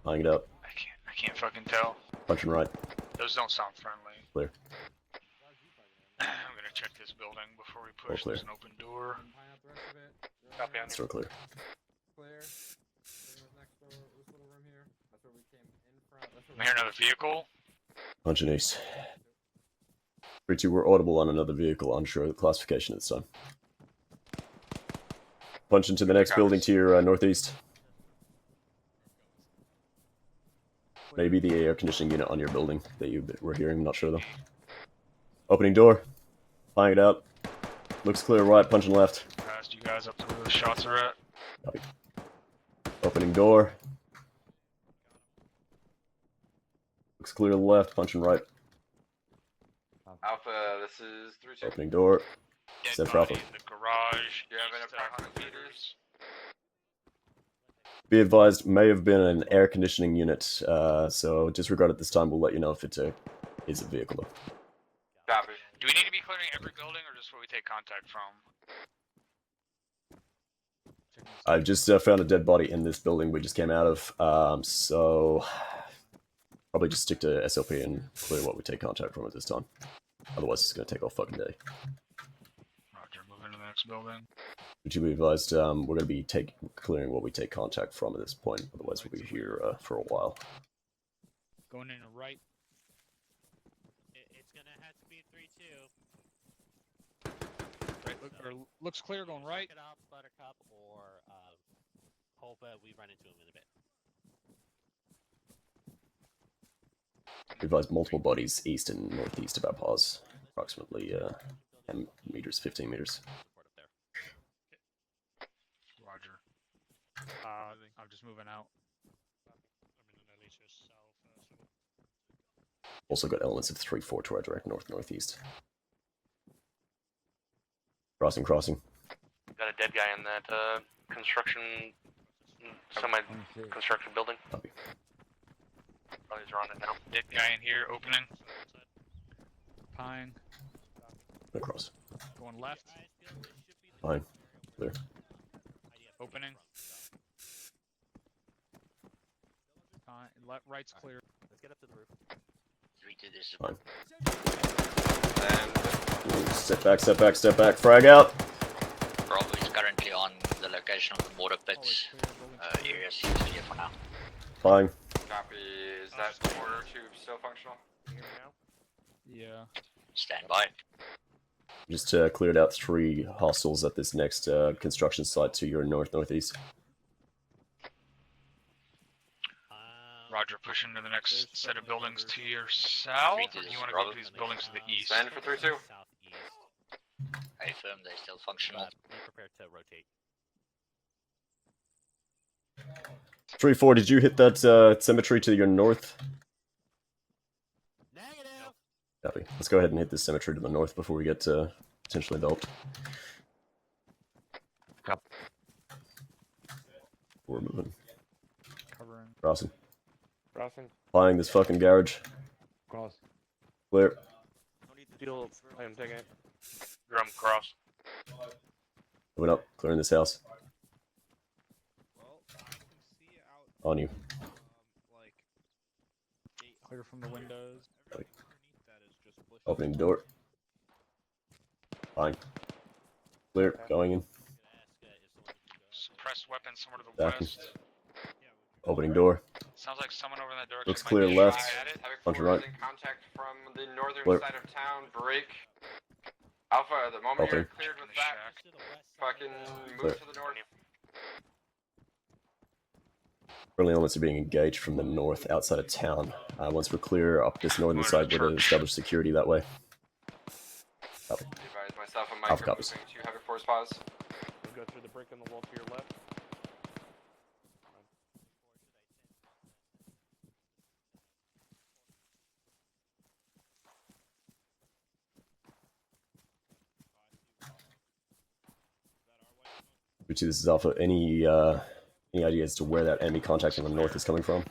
Flying it out. I can't fucking tell. Punching right. Those don't sound friendly. Clear. I'm gonna check this building before we push. clear. There's an open door. Pine out the rest of it. Copy on Still clear. Clear. Same as next door. This little room here. That's where we came in front. That's where I hear another vehicle. Punching east. 3-2, we're audible on another vehicle. Unsure of the classification at this time. Punch into the next building to your northeast. Maybe the air conditioning unit on your building that you were hearing. I'm not sure though. Opening door. Flying it out. Looks clear right. Punching left. Past you guys up to where the shots are at. Copy. Opening door. Looks clear to the left. Punching right. Alpha, this is 3-2. Opening door. Dead Set for body Alpha. in the garage. Do you have an east, approximate 100 meters? meters. Be advised, may have been an air conditioning unit, so disregard at this time. We'll let you know if it is a vehicle though. Copy. Do we need to be clearing every building or just where we take contact from? I've just found a dead body in this building we just came out of, so probably just stick to SOP and clear what we take contact from at this time. Otherwise, it's going to take all fucking day. Roger, moving to the next building. Would you be advised, we're going to be clearing what we take contact from at this point. Otherwise, we'll be here for a while. Going in a right. It's gonna have to be 3-2. Right looks clear going right. Pick it up, Buttercup, or hope we run into him in a bit. Be advised, multiple bodies east and northeast of our pause. Approximately 10 meters, 15 meters. Roger. I'm just moving out. Also got elements of 3-4 to our direct north-northeast. Crossing. Got a dead guy in that construction, semi-construction building. Copy. Bodies are on it now. Dead guy in here, opening. Pine. Across. Going left. Fine. Clear. Opening. Pine. Right's clear. Let's get up to the roof. 3-2, this is Fine. And Step back. Frag out. Bravo is currently on the location of the mortar pits. Area seems clear for now. Fine. copy. Is that mortar tube still functional? Yeah. Stand by. Just cleared out 3 hostiles at this next construction site to your north-northeast. Roger, push into the next set of buildings to your south, or do you want to go to these buildings to the east? Stand for 3-2. I affirm they're still functional. Be prepared to rotate. 3-4, did you hit that cemetery to your north? Negative. Copy. Let's go ahead and hit this cemetery to the north before we get potentially enveloped. Copy. We're moving. Covering. Crossing. Crossing. Flying this fucking garage. Cross. Clear. Steel. I am taking it. Drum cross. Moving up. Clearing this house. Well, I can see out On you. like Clear from the windows. everything underneath that is just bushes. Opening the door. Fine. Clear. Going in. Suppressed weapons somewhere to the Backing. west. Opening door. Sounds like someone over in that direction. Looks might clear be left. shot at it. Havoc Bunch of 4 right. is in contact from the northern Clear. side of town. Break. Alpha, the moment Opening. you're cleared with that, fucking Clear. move to the north. Friendly elements are being engaged from the north outside of town. Once we're clear up this northern side, we're to establish security that way. Copy. Advise myself and Alpha Mike are copies. moving to Havoc 4's pause. We'll go through the brick in the wall to your left. This is Alpha. Any idea as to where that enemy contact on the north is coming from?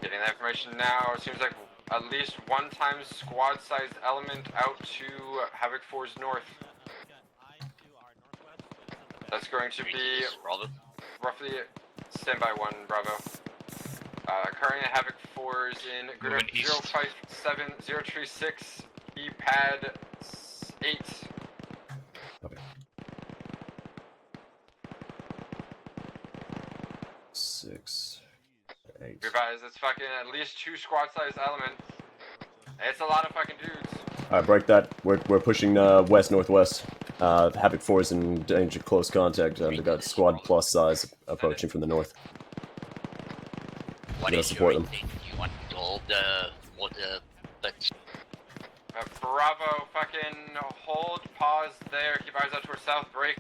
Getting that information now. It seems like at least one times squad-sized element out to Havoc 4's north. That's going to be roughly standby 1 Bravo. Currently Havoc 4's in grid Moving east. 057036 E-pad 8. Okay. 6, 8. Revise, it's fucking at least 2 squad-sized elements. It's a lot of fucking dudes. Alright, break that. We're pushing west-northwest. Havoc 4 is in danger close contact. They've got squad plus size approaching from the north. What We're gonna is support your them. intent? You want to hold the but Bravo, fucking hold, pause there. Keep eyes out towards south, break.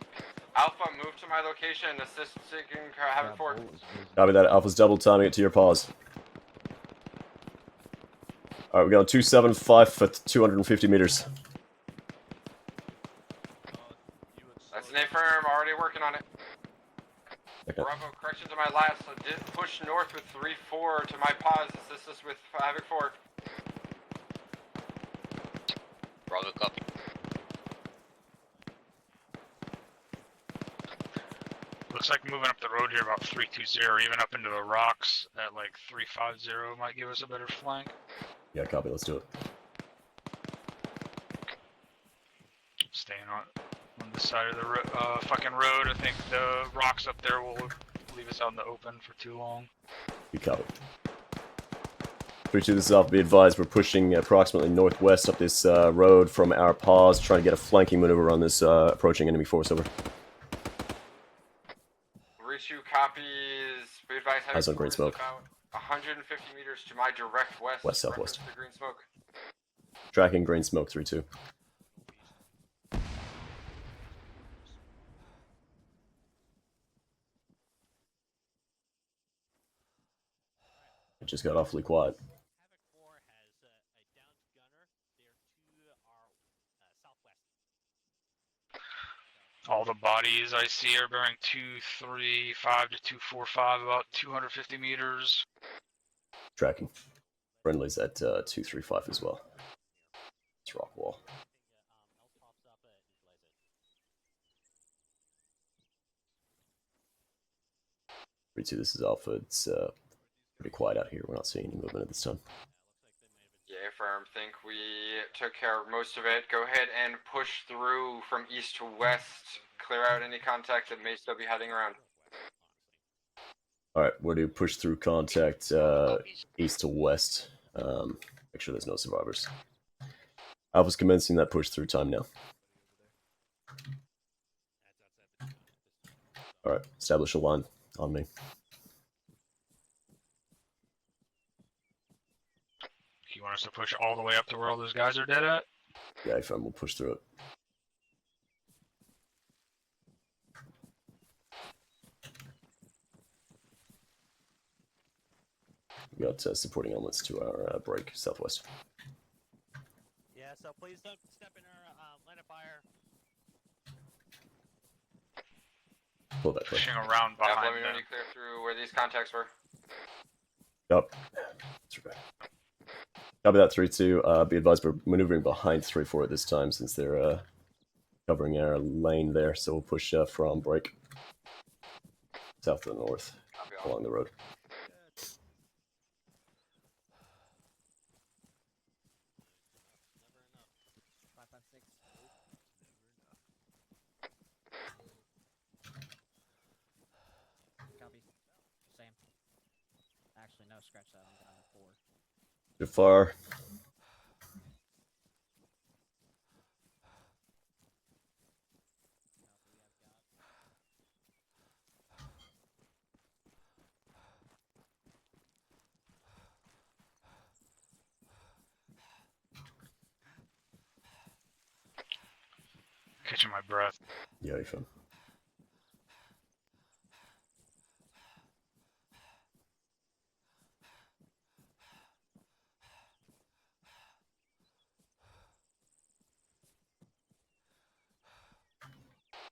Alpha, move to my location. Assist seeking Havoc 4. Copy that. Alpha's double timing it to your pause. Alright, we're going 275 for 250 meters. That's an affirm, already working on it. Okay. Bravo, correction to my last. I did push north with 3-4 to my pause. Assist us with Havoc 4. Bravo copy. Looks like moving up the road here about 320, or even up into the rocks at like 350 might give us a better flank. Yeah, copy. Let's do it. Staying on the side of the fucking road. I think the rocks up there will leave us out in the open for too long. You copy. 3-2, this is Alpha. Be advised, we're pushing approximately northwest up this road from our pause, trying to get a flanking maneuver on this approaching enemy force. Over. Reach you copies. Be advised, Eyes on Havoc 4 green is smoke. about 150 meters to my direct west. West, southwest. reference to green smoke. Tracking green smoke 3-2. It just got awfully quiet. Havoc 4 has a downed gunner. They're to our southwest. All the bodies I see are bearing 235 to 245, about 250 meters. Tracking. Friendly's at 235 as well. It's rock wall. 3-2, this is Alpha. It's pretty quiet out here. We're not seeing any movement at this time. Yeah, firm. Think we took care of most of it. Go ahead and push through from east to west. Clear out any contact that may still be heading around. Alright, we're to push through contact east to west. Make sure there's no survivors. Alpha's commencing that push through time now. Alright, establish a line on me. You want us to push all the way up to where all those guys are dead at? Yeah, fine, we'll push through it. We got supporting elements to our break southwest. Yeah, so please don't step in our line of fire. Pull that Pushing quick. around Alpha, behind let me know when them. you clear through where these contacts were. Yup. Copy that 3-2. Be advised we're maneuvering behind 3-4 at this time since they're covering our lane there, so we'll push from break south to the north along the road. Copy. Same. Actually, no, scratch that. I'm down to 4. Too far. Catching my breath. Yeah, you're fine.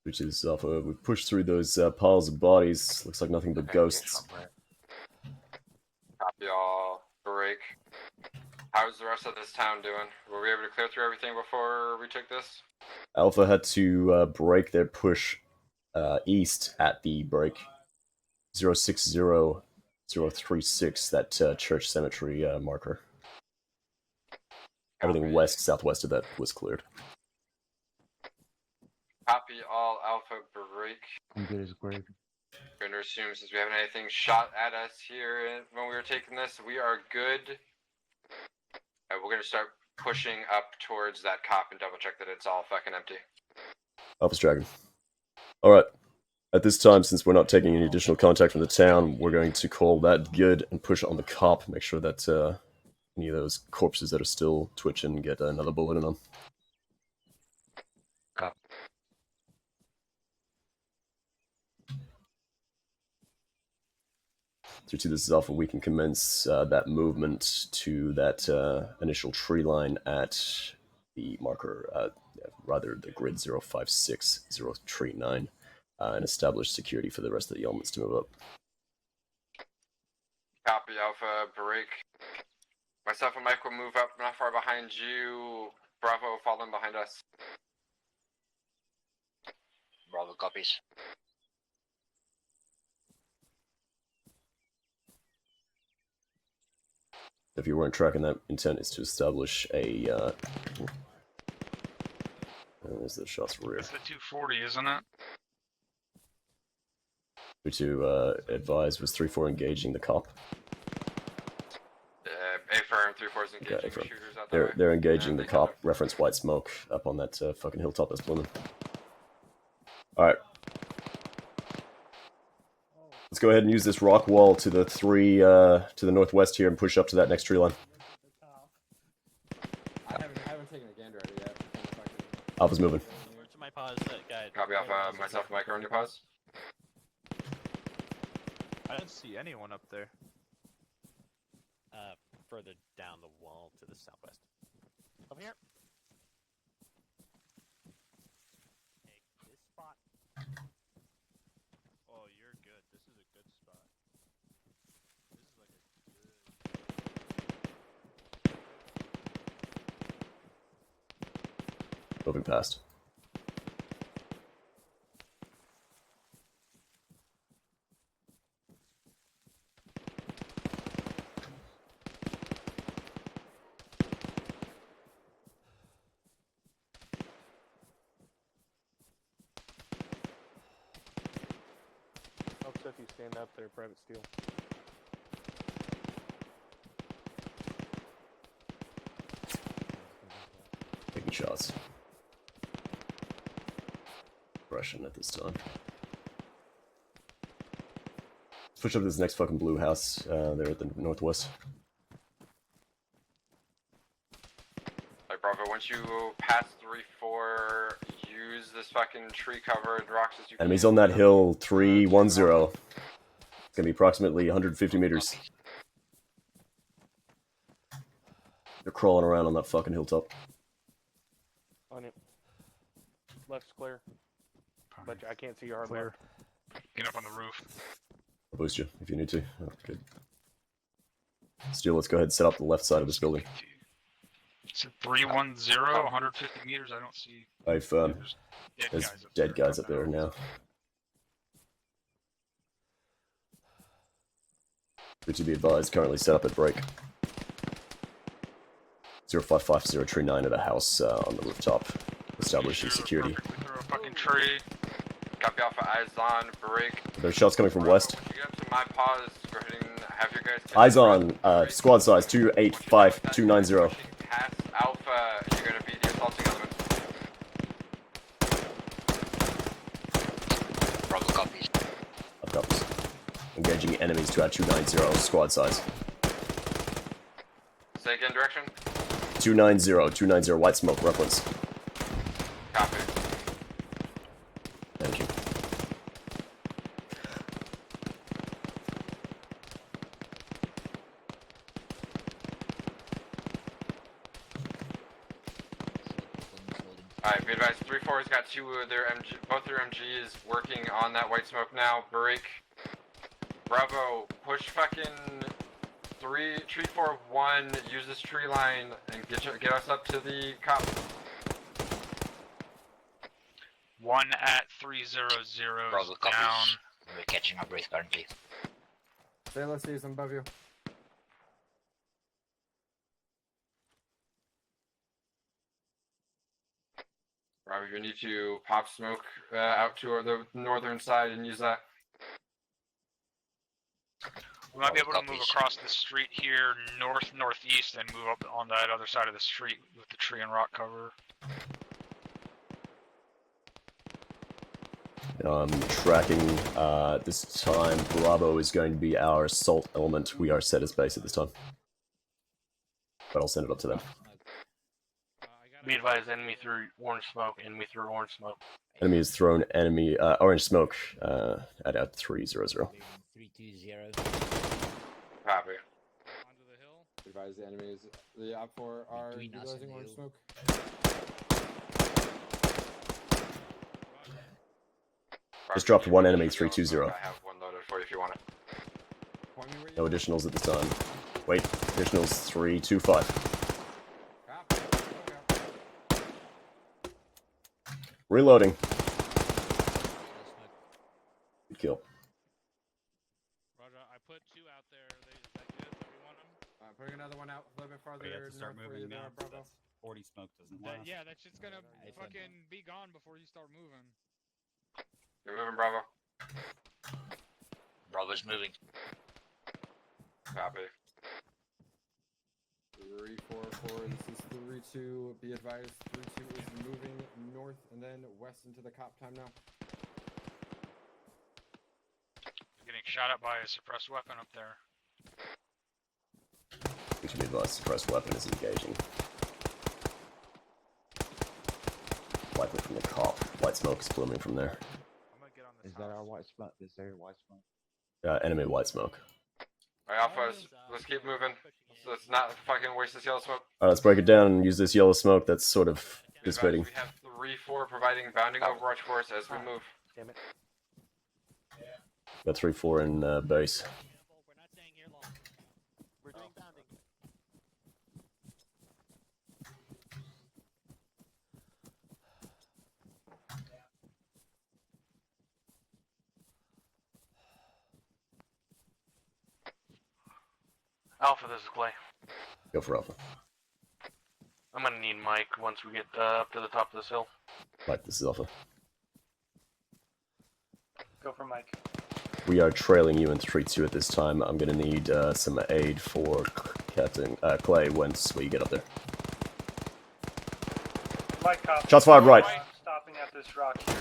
Which is Alpha. We pushed through those piles of bodies. Looks like nothing but ghosts. Copy all. Break. How's the rest of this town doing? Were we able to clear through everything before we took this? Alpha had to break their push east at the break 060036, that church cemetery marker. Everything west, southwest of that was cleared. Copy all. Alpha, break. I'm good as Greg. Going to assume since we haven't anything shot at us here when we were taking this, we are good. We're going to start pushing up towards that cop and double check that it's all fucking empty. Alpha's Dragon. Alright. At this time, since we're not taking any additional contact from the town, we're going to call that good and push on the cop. Make sure that any of those corpses that are still twitching get another bullet in them. Cop. To this is Alpha, we can commence that movement to that initial tree line at the marker, rather the grid 056039, and establish security for the rest of the elements to move up. Copy, Alpha, break. Myself and Mike will move up not far behind you. Bravo, following behind us. Bravo copies. If you weren't tracking, that intent is to establish a there's the shots rear. It's the 240, isn't it? To advise, was 3-4 engaging the cop? A-firm, 3-4's engaging Yeah, A-firm. shooters out there. They're engaging the cop, reference white smoke, up on that fucking hilltop that's blooming. Alright. Let's go ahead and use this rock wall to the to the northwest here and push up to that next tree line. I haven't taken a gander at it yet. Alpha's moving. To my pause, guide. Copy, Alpha, myself and Mike are on your pause. I don't see anyone up there. Further down the wall to the southwest. Over here. Take this spot. Oh, you're good. This is a good spot. This is like a good... Moving past. If you stand up there, private steel. shots. Russian at this time. Push up to this next fucking blue house there at the northwest. Alright, Bravo, once you pass 3-4, use this fucking tree covered rocks as you can. Enemies on that hill, 310. It's gonna be approximately 150 meters. They're crawling around on that fucking hilltop. On it. Left's clear. But I can't see your hard Clear. left. Get up on the roof. I'll boost you if you need to. Oh, good. Steel, let's go ahead and set up the left side of this building. It's a 310, 150 meters. I don't see. I've there's dead guys up there now. 3 to be advised, currently set up at break. 0550 tree 9 at a house on the rooftop. Establishing security. Through a fucking tree. Copy Alpha, eyes on, break. There's shots coming from west. Once you get up to my pause, go ahead and have your guys... Eyes on, squad size 285 290. Pass Alpha, you're gonna be the assaulting element. Bravo copies. Up copies. Engaging enemies to our 290 squad size. Say again, direction. 290 white smoke reference. Copy. Thank you. Alright, be advised, 3-4's got both their MGs working on that white smoke now. Break. Bravo, push fucking 3-4-1, use this tree line and get us up to the cop. 1 at 300. Bravo down. copies. We're catching our breath currently. Sailor sees him above you. Bravo, you need to pop smoke out to the northern side and use that. We might be able to move across the street here, northeast, and move up on that other side of the street with the tree and rock cover. Tracking this time. Bravo is going to be our assault element. We are set as base at this time. But I'll send it up to them. Be advised, enemy through orange smoke, enemy through orange smoke. Enemy has thrown enemy orange smoke at our 300. 320. Copy. Onto the hill. Advise the enemies. The OPFOR are utilizing orange smoke. Just dropped one enemy 320. I have one loaded for you if you want it. No additionals at this time. Wait, additionals 325. Reloading. Good kill. Roger, I put 2 out there. Is that good? Everyone them? Putting another one out a little bit farther. We have to start north for moving you now. there, Bravo. 40 smoke doesn't last. Yeah, that shit's gonna fucking be gone before you start moving. You're moving, Bravo. Bravo's moving. Copy. 3-4-4. This is 3-2. Be advised, 3-2 is moving north and then west into the cop time now. Getting shot at by a suppressed weapon up there. We should be advised, suppressed weapon is engaging. Likely from the cop. White smoke is blooming from there. Is that our white smoke? Is there white smoke? Enemy white smoke. Alright, Alpha, let's keep moving. Let's not fucking waste this yellow smoke. Alright, let's break it down and use this yellow smoke that's sort of dissipating. We have 3-4 providing bounding overwatch for us as we move. Damn it. Got 3-4 in base. We're not staying here long. We're doing bounding. Alpha, this is Clay. Go for Alpha. I'm gonna need Mike once we get up to the top of this hill. Right, this is Alpha. Go for Mike. We are trailing you in 3-2 at this time. I'm gonna need some aid for Captain Clay once we get up there. Light cop. Shots fired right. Stopping at this rock here.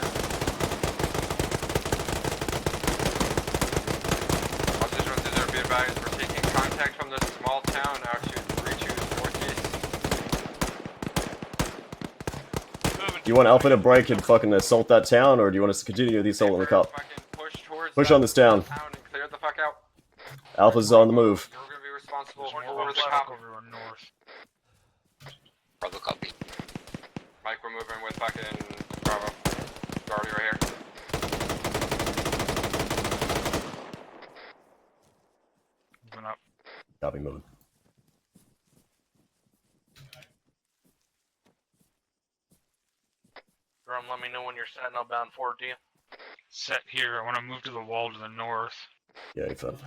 Officers 120, be advised, we're taking contact from this small town out to 32 northeast. Do you want Alpha to break and fucking assault that town, or do you want us to continue the assault on the cop? Push on this town. And clear the fuck out. Alpha's on the move. You're gonna be responsible There's for more the traffic cop. over north. Bravo copy. Mike, we're moving with fucking Bravo. Guardy right here. Moving up. Copy, moving. Drum, let me know when you're setting up bound forward to you. Set here. I want to move to the wall to the north. Yeah, you're fine.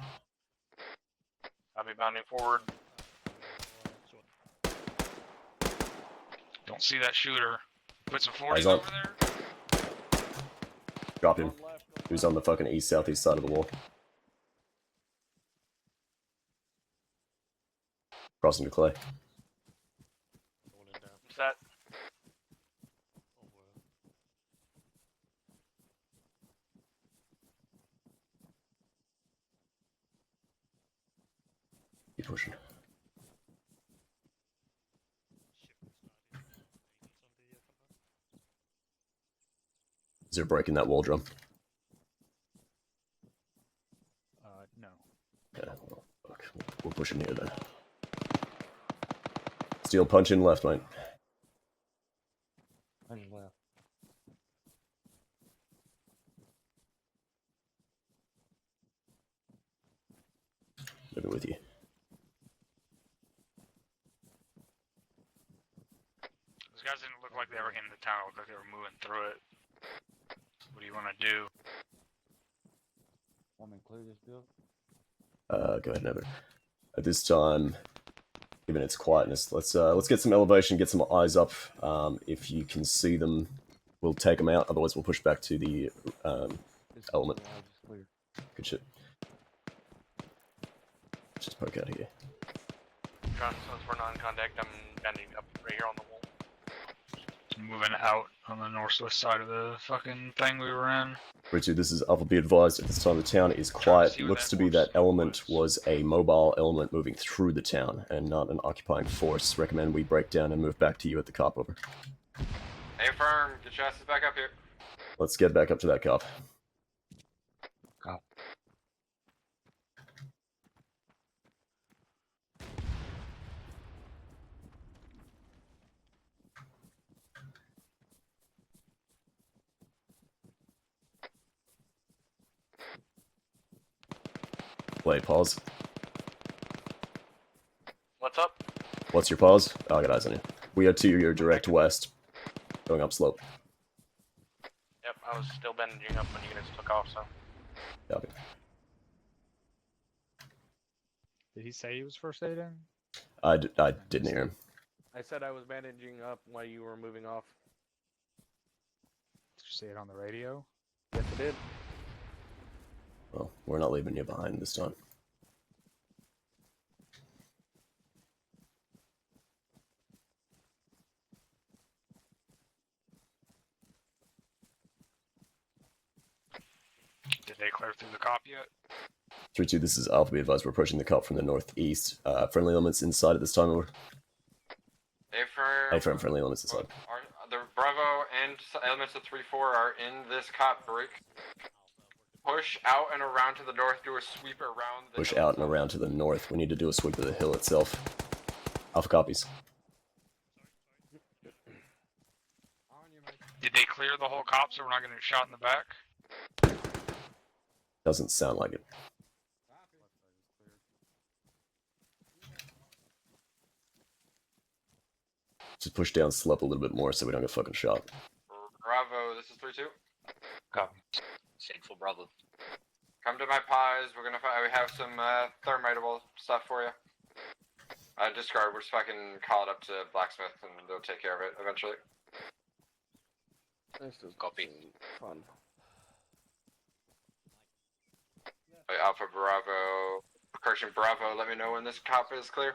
I'll be bounding forward. Don't see that shooter. Put some 40s Eyes on. over there. Drop him. Who's on the fucking east-southeast side of the wall? Crossing to Clay. Set. Keep pushing. Is there a break in that wall, Drum? No. Okay, well, fuck. We'll push in here then. Steel punch in left, mate. Punch left. Moving with you. Those guys didn't look like they were in the town. It looked like they were moving through it. What do you want to do? Want me to clear this building? Go ahead and have it. At this time, given its quietness, let's get some elevation, get some eyes up. If you can see them, we'll take them out. Otherwise, we'll push back to the element. Good shit. Just poke out here. John, since we're not in contact, I'm bending up right here on the wall. Moving out on the northwest side of the fucking thing we were in. Richard, this is Alpha. Be advised, at this time the town is quiet. Looks to be that element was a mobile element moving through the town and not an occupying force. Recommend we break down and move back to you at the cop, over. Hey, firm, get your asses back up here. Let's get back up to that cop. Cop. Wait, pause. What's up? What's your pause? Oh, I got eyes on you. We are to your direct west. Going up slope. Yep, I was still bending up when you guys took off, so. Copy. Did he say he was first aiding? I didn't hear him. I said I was bandaging up while you were moving off. Did you say it on the radio? Yes, I did. Well, we're not leaving you behind this time. Did they clear through the cop yet? 3-2, this is Alpha. Be advised, we're approaching the cop from the northeast. Friendly elements inside at this time, over. Hey, firm. Hey, friendly elements inside. The Bravo and elements of 3-4 are in this cop break. Push out and around to the north, do a sweep around the Push hill. out and around to the north. We need to do a sweep of the hill itself. Alpha copies. Did they clear the whole cop so we're not going to get shot in the back? Doesn't sound like it. Just push down slope a little bit more so we don't get fucking shot. Bravo, this is 3-2. Copy. Same for Bravo. Come to my pies. We're gonna we have some thermiteable stuff for you. Discard. We're just fucking call it up to blacksmith and they'll take care of it eventually. This is Copy. fun. Hey, Alpha Bravo. Correction, Bravo. Let me know when this cop is clear.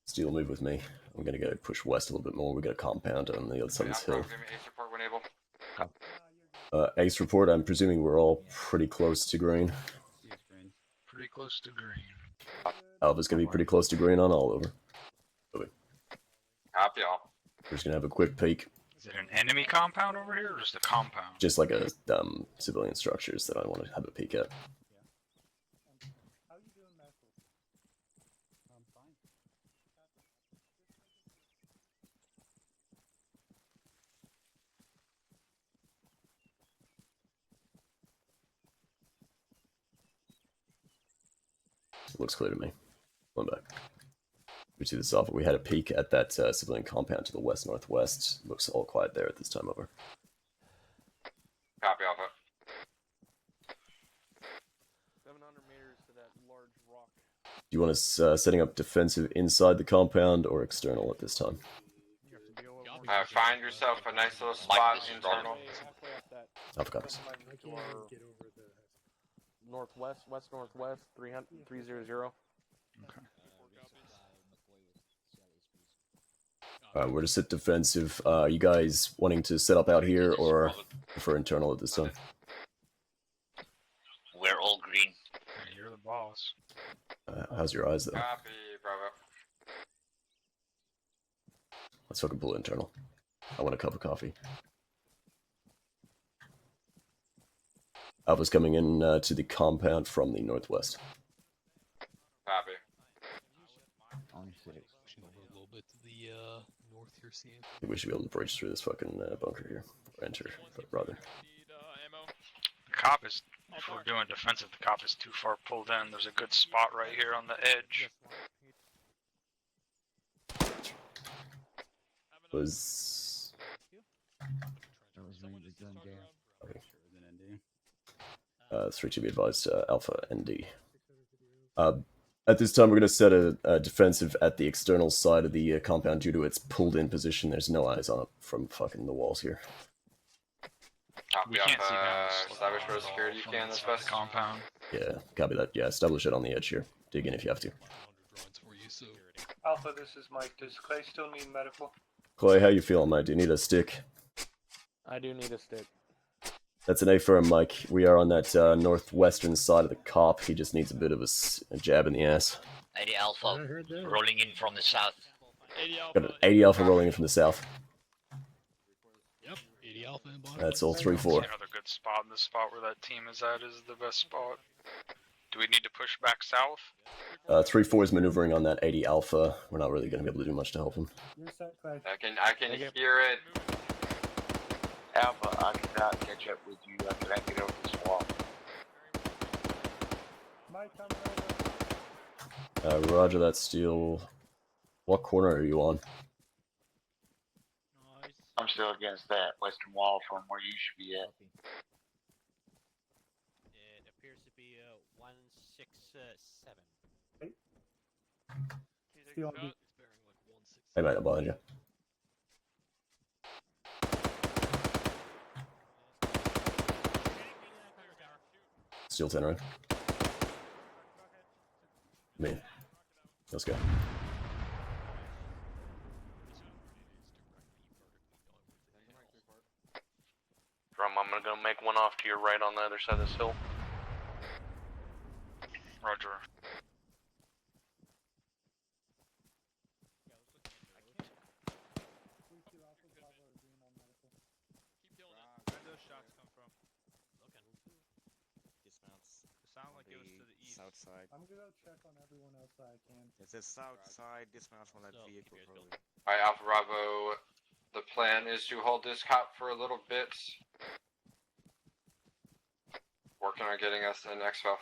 Steel, move with me. I'm gonna go push west a little bit more. We got a compound on the other side of this hill. Give me ace report when able. Ace report, I'm presuming we're all pretty close to green. Pretty close to green. Alpha's gonna be pretty close to green on all over. Copy all. We're just gonna have a quick peek. Is it an enemy compound over here, or just a compound? Just like a civilian structures that I want to have a peek at. How you doing, Michael? I'm fine. Looks clear to me. One back. We see this off. We had a peek at that civilian compound to the west-northwest. Looks all quiet there at this time. Over. Copy, Alpha. 700 meters to that large rock. Do you want us setting up defensive inside the compound or external at this time? Find yourself a nice little spot internal. Alpha copies. To our northwest, west-northwest, 300. Okay. We're to sit defensive. You guys wanting to set up out here or for internal at this time? We're all green. You're the boss. How's your eyes though? Copy, Bravo. Let's fucking pull internal. I want a cup of coffee. Alpha's coming in to the compound from the northwest. Copy. On 6. Pushing over a little bit to the north here, seeing. I think we should be able to breach through this fucking bunker here. Or enter, but rather. The cop is, if we're doing defensive, the cop is too far pulled in. There's a good spot right here on the edge. Was... That was me, the gun jam. Okay. 3 to be advised, Alpha ND. At this time, we're going to set a defensive at the external side of the compound due to its pulled-in position. There's no eyes on it from fucking the walls here. Copy, Alpha. Establish where security you can this best. Compound. Yeah, copy that. Yeah, establish it on the edge here. Dig in if you have to. Alpha, this is Mike. Does Clay still need medical? Clay, how you feeling, mate? Do you need a stick? I do need a stick. That's an A-firm, Mike. We are on that northwestern side of the cop. He just needs a bit of a jab in the ass. 80 Alpha, rolling in from the south. 80 Alpha. Got an 80 Alpha rolling in from the south. Yep, 80 Alpha and bottom. That's all 3-4. Another good spot. The spot where that team is at is the best spot. Do we need to push back south? 3-4 is maneuvering on that 80 Alpha. We're not really going to be able to do much to help him. I can hear it. Alpha, I cannot catch up with you. I cannot get over this wall. Roger that, Steel. What corner are you on? I'm still against that western wall from where you should be at. It appears to be 167. Hey mate, I'm behind you. Steel 10 right? Me. Let's go. Drum, I'm gonna make one off to your right on the other side of this hill. Roger. Where those shots come from? Dismounts. Sound like it was to the east. South side. I'm gonna check on everyone outside, can. It says south side, dismounts from that vehicle probably. Alright, Alpha Bravo. The plan is to hold this cop for a little bit. Working on getting us an exfil.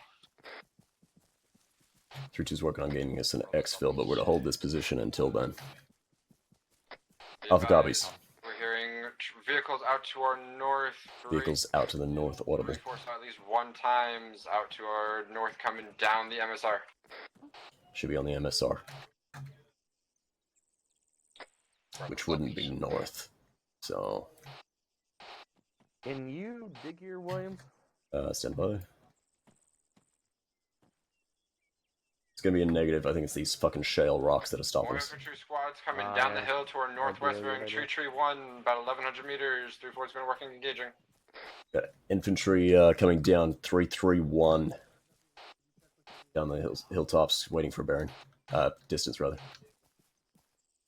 3-2's working on gaining us an exfil, but we're to hold this position until then. Alpha copies. We're hearing vehicles out to our north. Vehicles out to the north, audible. Force at least one times out to our north coming down the MSR. Should be on the MSR. Which wouldn't be north. So... Can you dig here, Williams? Stand by. It's gonna be a negative. I think it's these fucking shale rocks that are stopping More us. infantry squads coming down the hill to our northwest, bearing Tree 1, about 1100 meters. 3-4's been working, engaging. Got infantry coming down 331. Down the hilltops, waiting for bearing. Distance, rather.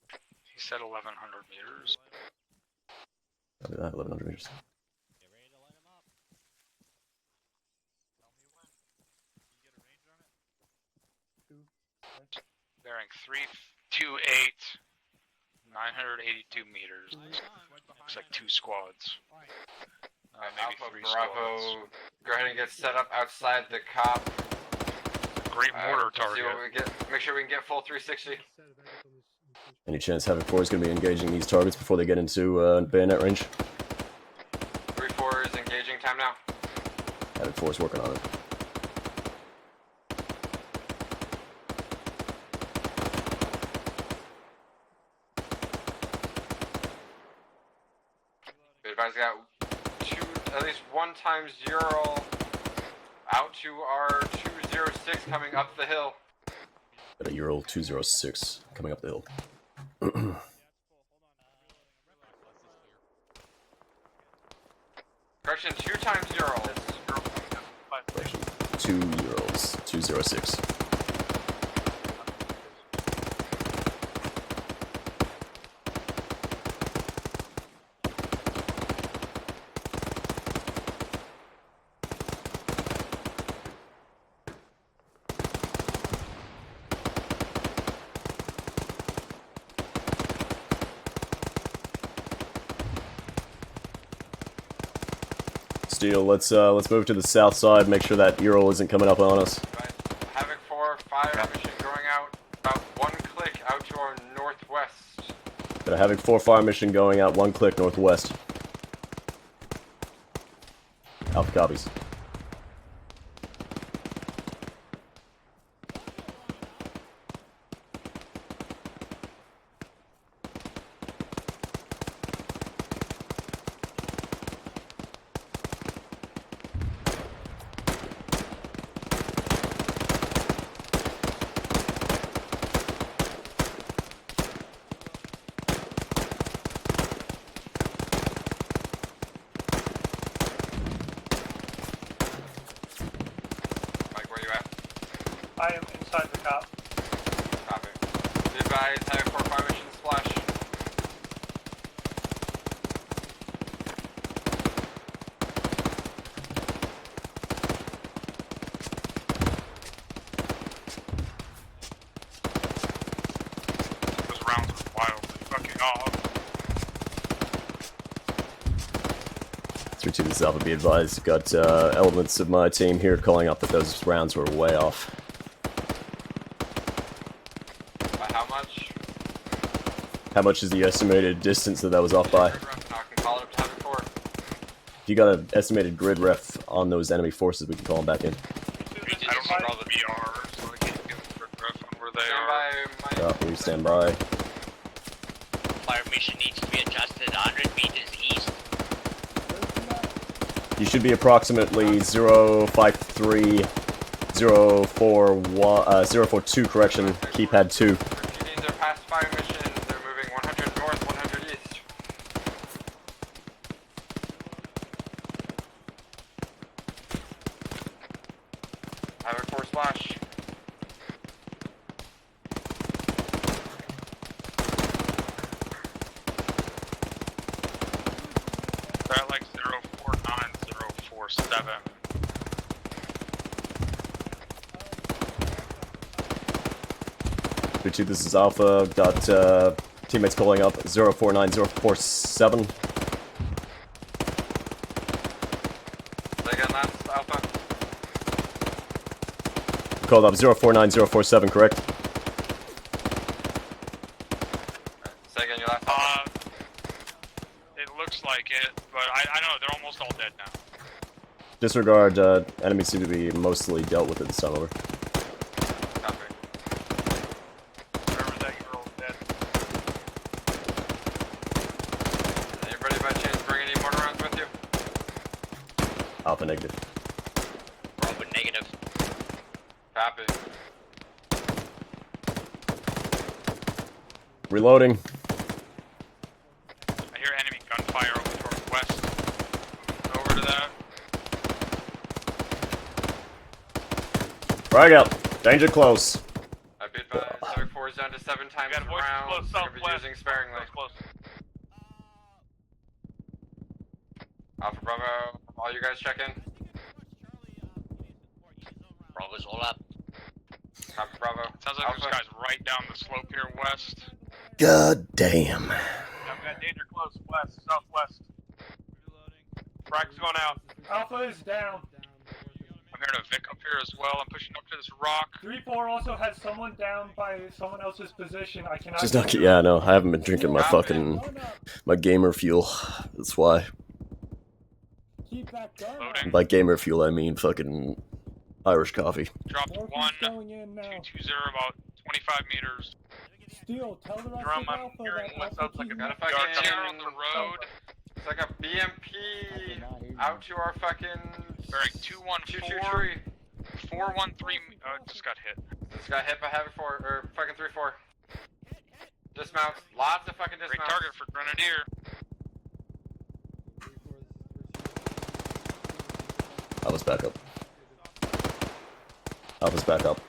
He said 1100 meters. Copy that, 1100 meters. Bearing 328, 982 meters. Looks like 2 squads. Maybe Alpha 3 Bravo, squads. go ahead and get set up outside the cop. Great mortar target. See what we get. Make sure we can get full 360. Any chance Havoc 4 is going to be engaging these targets before they get into bayonet range? 3-4 is engaging time now. Havoc 4 is working on it. Be advised, we got at least 1 times Ural out to our 206 coming up the hill. Got a Ural 206 coming up the hill. Correction, 2 times Ural. Correction, 2 Urals, 206. Steel, let's move to the south side. Make sure that Ural isn't coming up on us. Havoc 4, fire mission going out about 1 click out to our northwest. Got a Havoc 4 fire mission going out 1 click northwest. Alpha copies. I am inside the cop. Copy. Be advised, Havoc 4 fire mission splash. Those rounds are wildly fucking off. 3-2, this is Alpha, be advised. Got elements of my team here calling out that those rounds were way off. By how much? How much is the estimated distance that was off by? I can call it up to Havoc 4. If you got an estimated grid ref on those enemy forces, we can call them back in. I don't know all the BR, so I can't get a ref on where they are. Copy, stand by. Fire mission needs to be adjusted 100 meters east. You should be approximately 053, 042, correction, keypad 2. Repeating their past fire mission, they're moving 100 north, 100 east. Havoc 4 splash. They're at like 049, 047. This is Alpha. Got teammates calling up 049, 047. Again, that's Alpha. Called up 049, 047, correct? Say again, your last It looks like it, but I know they're almost all dead now. Disregard, enemies seem to be mostly dealt with at this time, over. Remember that you're all dead. Anybody by chance bring any mortar rounds with you? Alpha negative. Bravo negative. Copy. Reloading. I hear enemy gunfire over toward west. Over to that. Frag out. Danger close. I bid by 74 is down to 7 times the rounds. We're gonna be using sparingly. Alpha Bravo, all you guys check in. Bravo's all up. Alpha Bravo. Sounds like there's guys right down the slope here west. God damn. I've got danger close, west, southwest. Frag's going out. Alpha is down. I'm hearing a Vic up here as well. I'm pushing up to this rock. 3-4 also has someone down by someone else's position. I cannot. Just not. Yeah, no, I haven't been drinking my fucking my gamer fuel. That's why. Keep that gun. By gamer fuel, I mean fucking Irish coffee. Dropped 1-2-2-0 about 25 meters. Steel, tell the rest Drum, of I'm Alpha hearing that what Alpha sounds like a keep Got a yard fucking here on the road. It's like a BMP out to our fucking Bearing 214. 413 just got hit. Just got hit by Havoc 4 or fucking 3-4. Dismounts. Lots of fucking dismounts. Great target for Grenadier. Alpha's back up. Alpha's back up.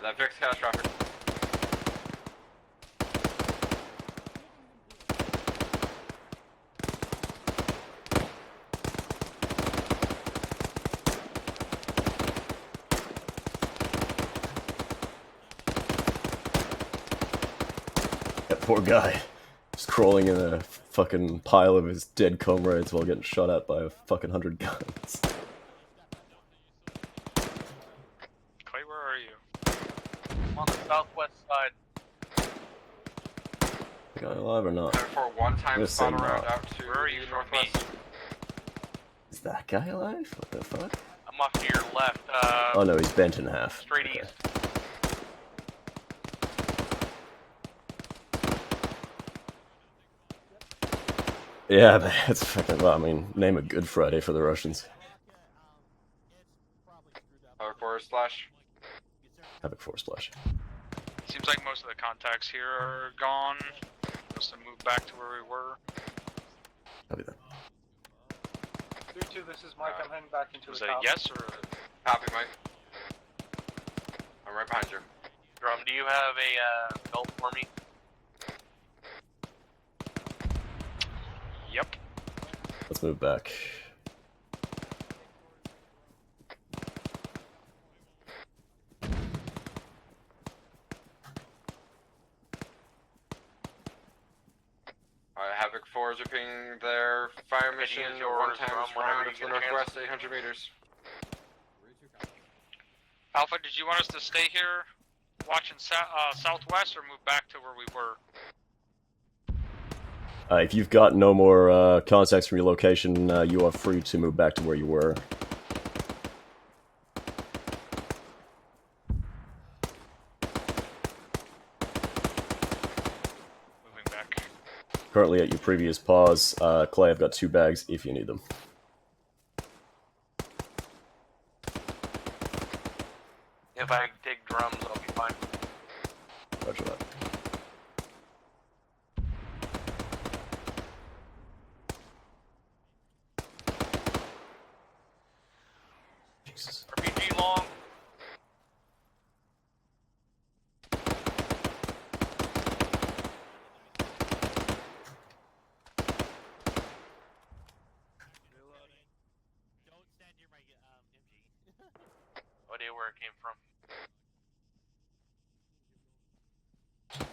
That Vic's catastrophic. That poor guy. Just crawling in a fucking pile of his dead comrades while getting shot at by a fucking 100 guns. Clay, where are you? I'm on the southwest side. The guy alive or not? For a one-time Yes, spot I'm around not. out to Where are you the from northwest. Is that guy alive? What the fuck? I'm off to your left. Oh no, he's bent in half. Straight Okay. east. Yeah, but it's fucking. Well, I mean, name a good Friday for the Russians. Havoc 4 splash. Havoc 4 splash. Seems like most of the contacts here are gone. Must have moved back to where we were. Copy that. 3-2, this is Mike. I'm heading back into Was the that a top. yes or a... Copy, Mike. I'm right behind you. Drum, do you have a belt for me? Yep. Let's move back. Alright, Havoc 4 is repeating their fire mission. use yours, One times Drum, whenever round you to the get a chance. northwest, 800 meters. Alpha, did you want us to stay here watching southwest or move back to where we were? If you've got no more contacts from your location, you are free to move back to where you were. Moving back. Currently at your previous pause, Clay, I've got 2 bags if you need them. If I take drums, I'll be fine. Roger that. Jesus. RPG long. Don't stand near my MG. No idea where it came from.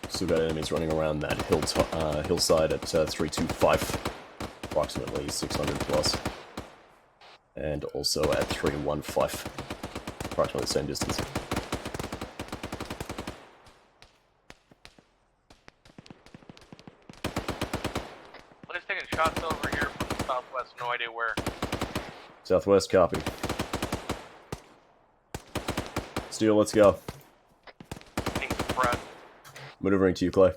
Still got enemies running around that hillside at 325, approximately 600 plus. And also at 315, approximately the same distance. Let's taking shots over here from the southwest, no idea where. Southwest, copy. Steel, let's go. Thanks, Brad. Maneuvering to you, Clay.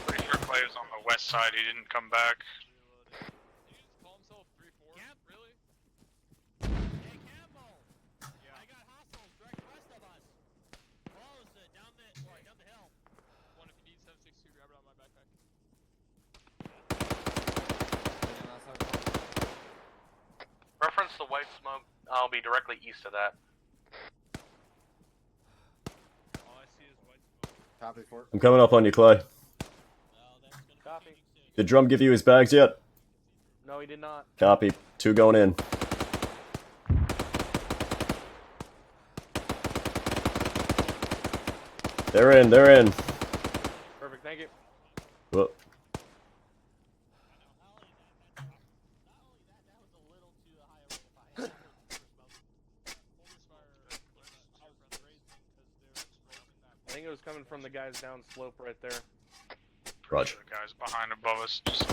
Pretty sure Clay was on the west side. He didn't come back. white smoke. I'll be directly east of that. All I see is white smoke. Copy for it. I'm coming up on you, Clay. Copy. Did Drum give you his bags yet? No, he did not. Copy. 2 going in. They're in. They're in. Perfect, thank you. Whoop. I think it was coming from the guys down slope right there. Roger. The guys behind above us just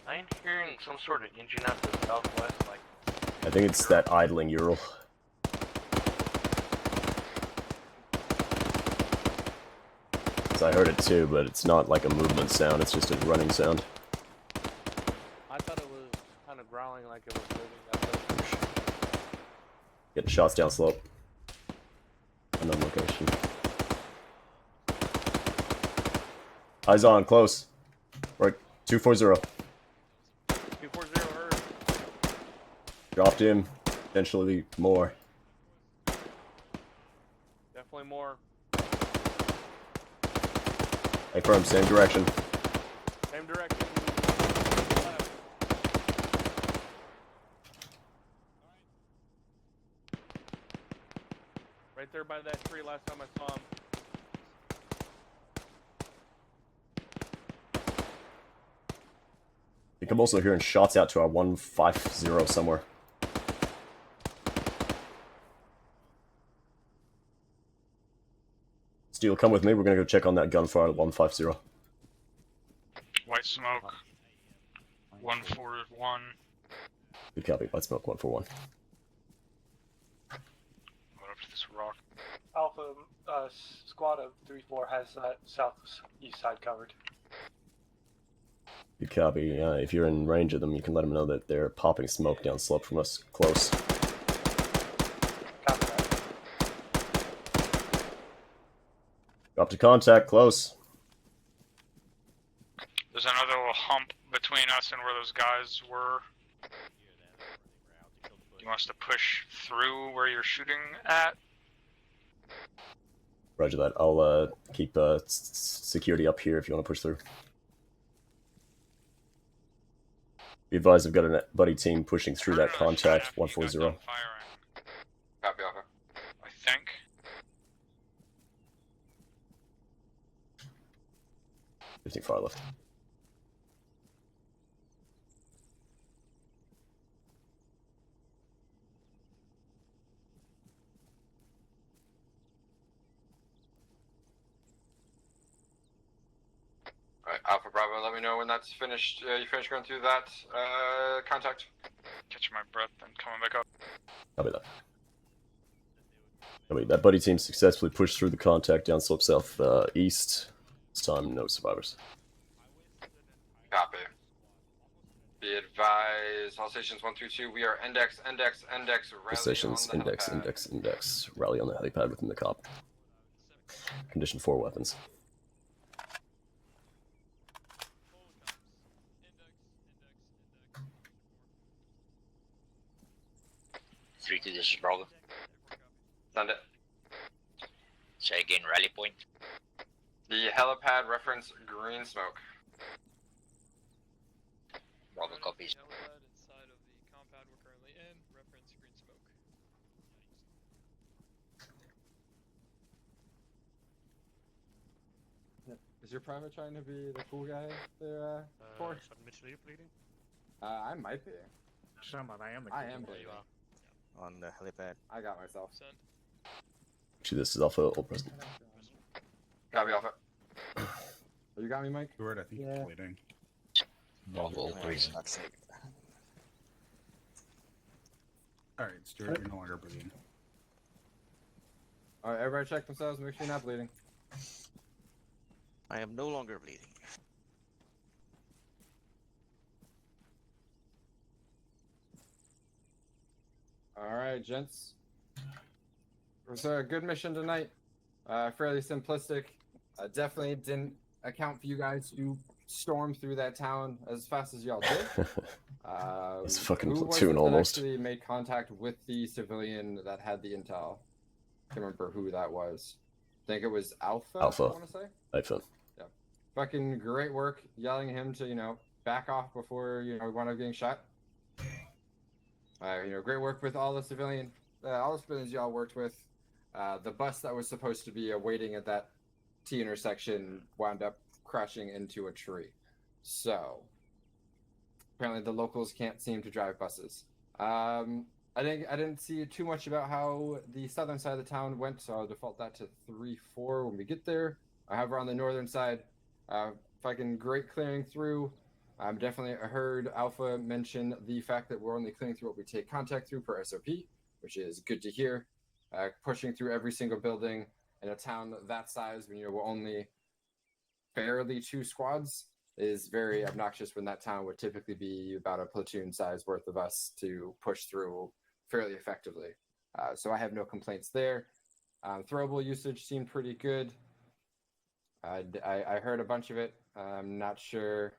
I'm hearing some sort of engine out to the southwest, like. I think it's that idling Ural. I heard it too, but it's not like a movement sound, it's just a running sound. I thought it was kind of growling like it was moving that way. Getting shots down slope. Unknown location. Eyes on, close. Right, 240. 240 heard. Dropped him. Potentially more. Definitely more. I firm, same direction. Same direction. Left. Right there by that tree last time I saw him. I think I'm also hearing shots out to our 150 somewhere. Steel, come with me. We're gonna go check on that gunfire at 150. White smoke. 141. Good copy. White smoke 141. Going up to this rock. Alpha squad of 3-4 has southeast side covered. Good copy. If you're in range of them, you can let them know that they're popping smoke down slope from us. Close. Copy that. Drop to contact. Close. There's another little hump between us and where those guys were. You want us to push through where you're shooting at? Roger that. I'll keep security up here if you want to push through. Be advised, I've got a buddy team pushing through that contact 140. Copy, Alpha. I think. 15 far left. Alright, Alpha Bravo, let me know when that's finished. You finished going through that contact. Catching my breath and coming back up. Copy that. Copy. That buddy team successfully pushed through the contact down slope south east. This time, no survivors. Copy. Be advised, all stations 1 through 2, we are EndEx, rally Stations, on the index, helipad. index. Rally on the helipad within the cop. Condition 4 weapons. Three to this is Bravo. Send it. Say again, rally point. The helipad reference green smoke. Bravo copies. Inside of the compound we're currently in, reference green smoke. Is your private trying to be the cool guy there, for? Mitchell, are you bleeding? I might be. I am bleeding. On the helipad. I got myself. Actually, this is Alpha, all present. Copy, Alpha. You got me, Mike? Good, I think you're bleeding. Bravo, please. Alright, Stuart, you're no longer bleeding. Alright, everybody check themselves, make sure you're not bleeding. I am no longer bleeding. Alright, gents. It was a good mission tonight. Fairly simplistic. Definitely didn't account for you guys who stormed through that town as fast as y'all did. It's fucking who was platoon it almost. that actually made contact with the civilian that had the intel? Can't remember who that was. I think it was Alpha. Alpha. I want to say. Alpha. Yeah. Fucking great work, yelling at him to back off before we wound up getting shot. Great work with all the civilians y'all worked with. The bus that was supposed to be awaiting at that T intersection wound up crashing into a tree. So apparently the locals can't seem to drive buses. I didn't see too much about how the southern side of the town went, so I'll default that to 3-4 when we get there. However, on the northern side, fucking great clearing through. I've definitely heard Alpha mention the fact that we're only clearing through what we take contact through per SOP, which is good to hear. Pushing through every single building in a town that size, when we're only barely 2 squads, is very obnoxious when that town would typically be about a platoon size worth of us to push through fairly effectively. So I have no complaints there. Throwable usage seemed pretty good. I heard a bunch of it. I'm not sure,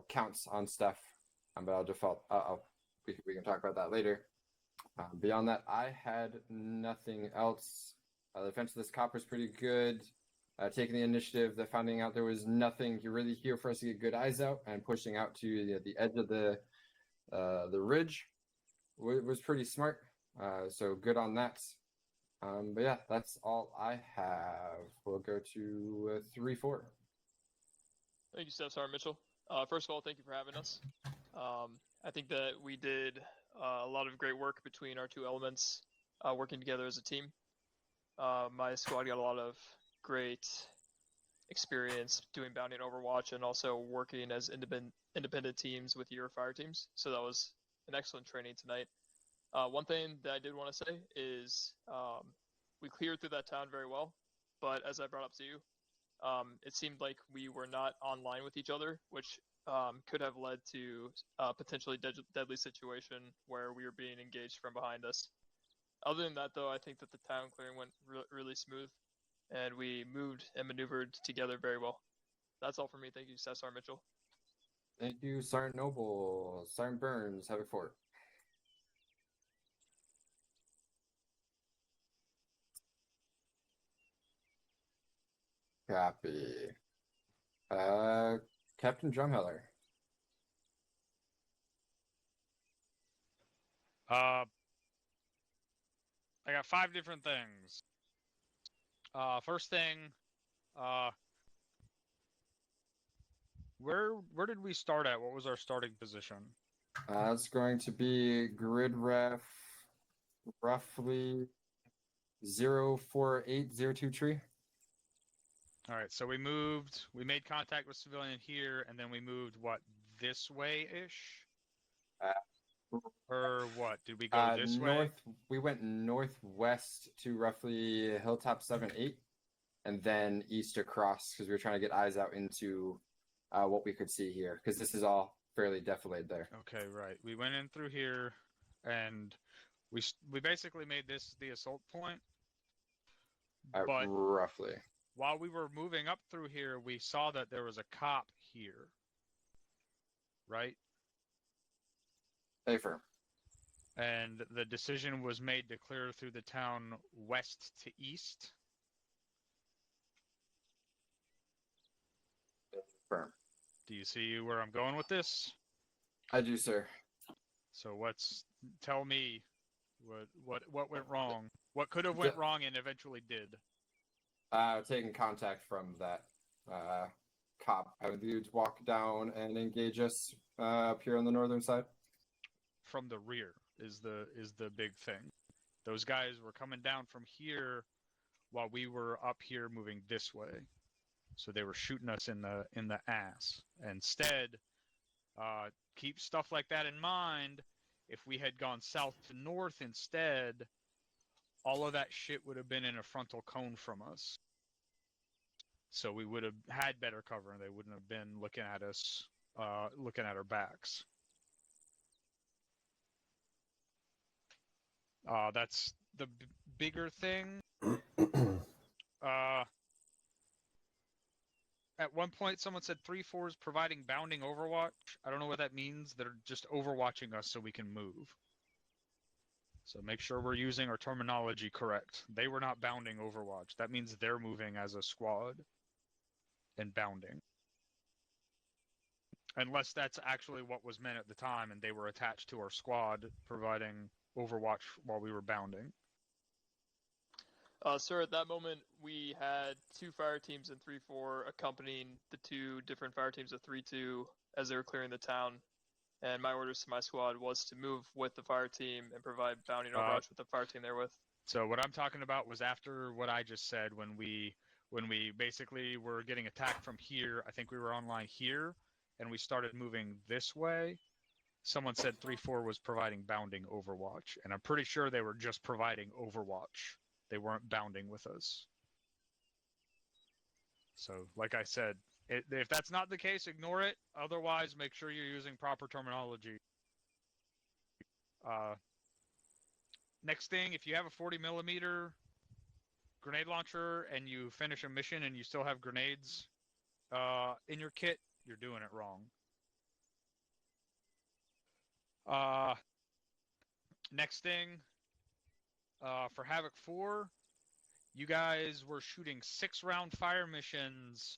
counts on stuff, but I'll default. We can talk about that later. Beyond that, I had nothing else. The defense of this cop was pretty good. Taking the initiative, finding out there was nothing really here for us to get good eyes out, and pushing out to the edge of the ridge was pretty smart. So good on that. But yeah, that's all I have. We'll go to 3-4. Thank you, Staff Sergeant Mitchell. First of all, thank you for having us. I think that we did a lot of great work between our 2 elements, working together as a team. My squad got a lot of great experience doing bounty and Overwatch, and also working as independent teams with your fire teams. So that was an excellent training tonight. One thing that I did want to say is we cleared through that town very well, but as I brought up to you, it seemed like we were not online with each other, which could have led to a potentially deadly situation where we were being engaged from behind us. Other than that, though, I think that the town clearing went really smooth, and we moved and maneuvered together very well. That's all for me. Thank you, Staff Sergeant Mitchell. Thank you, Sergeant Noble. Sergeant Burns, Havoc 4. Copy. Captain Drumheller. I got 5 different things. First thing, where did we start at? What was our starting position? It's going to be grid ref roughly 04802 tree. All right, so we made contact with civilian here, and then we moved, what, this way-ish? Or what? Did we go this way? We went northwest to roughly Hilltop 7-8, and then east across, because we were trying to get eyes out into what we could see here, because this is all fairly defilated there. Okay, right. We went in through here, and we basically made this the assault point. But roughly. While we were moving up through here, we saw that there was a cop here. Right? Affirm. And the decision was made to clear through the town west to east. Affirm. Do you see where I'm going with this? I do, sir. So tell me what went wrong? What could have went wrong and eventually did? Taking contact from that cop. Having the dudes walk down and engage us up here on the northern side. From the rear is the big thing. Those guys were coming down from here while we were up here moving this way. So they were shooting us in the ass. Instead, keep stuff like that in mind If we had gone south to north instead, all of that shit would have been in a frontal cone from us. So we would have had better cover, and they wouldn't have been looking at us, looking at our backs. That's the bigger thing. At one point, someone said 3-4 is providing bounding overwatch. I don't know what that means. They're just overwatching us so we can move. So make sure we're using our terminology correct. They were not bounding overwatch. That means they're moving as a squad and bounding. Unless that's actually what was meant at the time and they were attached to our squad providing overwatch while we were bounding. Sir, at that moment, we had 2 fire teams in 3-4 accompanying the 2 different fire teams of 3-2 as they were clearing the town. And my orders to my squad was to move with the fire team and provide bounty and overwatch with the fire team they're with. So what I'm talking about was after what I just said, when we basically were getting attacked from here. I think we were online here, and we started moving this way. Someone said 3-4 was providing bounding overwatch, and I'm pretty sure they were just providing overwatch. They weren't bounding with us. So, like I said, if that's not the case, ignore it. Otherwise, make sure you're using proper terminology. Next thing, if you have a 40mm grenade launcher and you finish a mission and you still have grenades in your kit, you're doing it wrong. Next thing, for Havoc 4, you guys were shooting 6-round fire missions,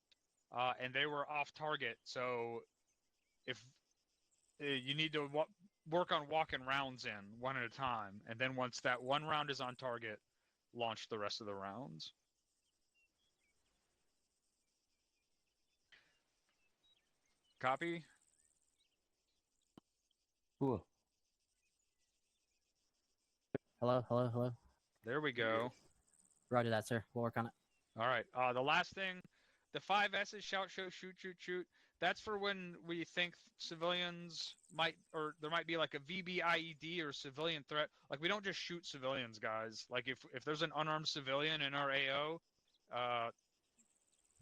and they were off target. So, if you need to work on walking rounds in one at a time, and then once that one round is on target, launch the rest of the rounds. Copy? Cool. Hello. There we go. Roger that, sir. We'll work on it. All right. The last thing, the 5 S's, shout, show, shoot. That's for when we think civilians might, or there might be like a VBIED or civilian threat. Like, we don't just shoot civilians, guys. Like, if there's an unarmed civilian in our AO,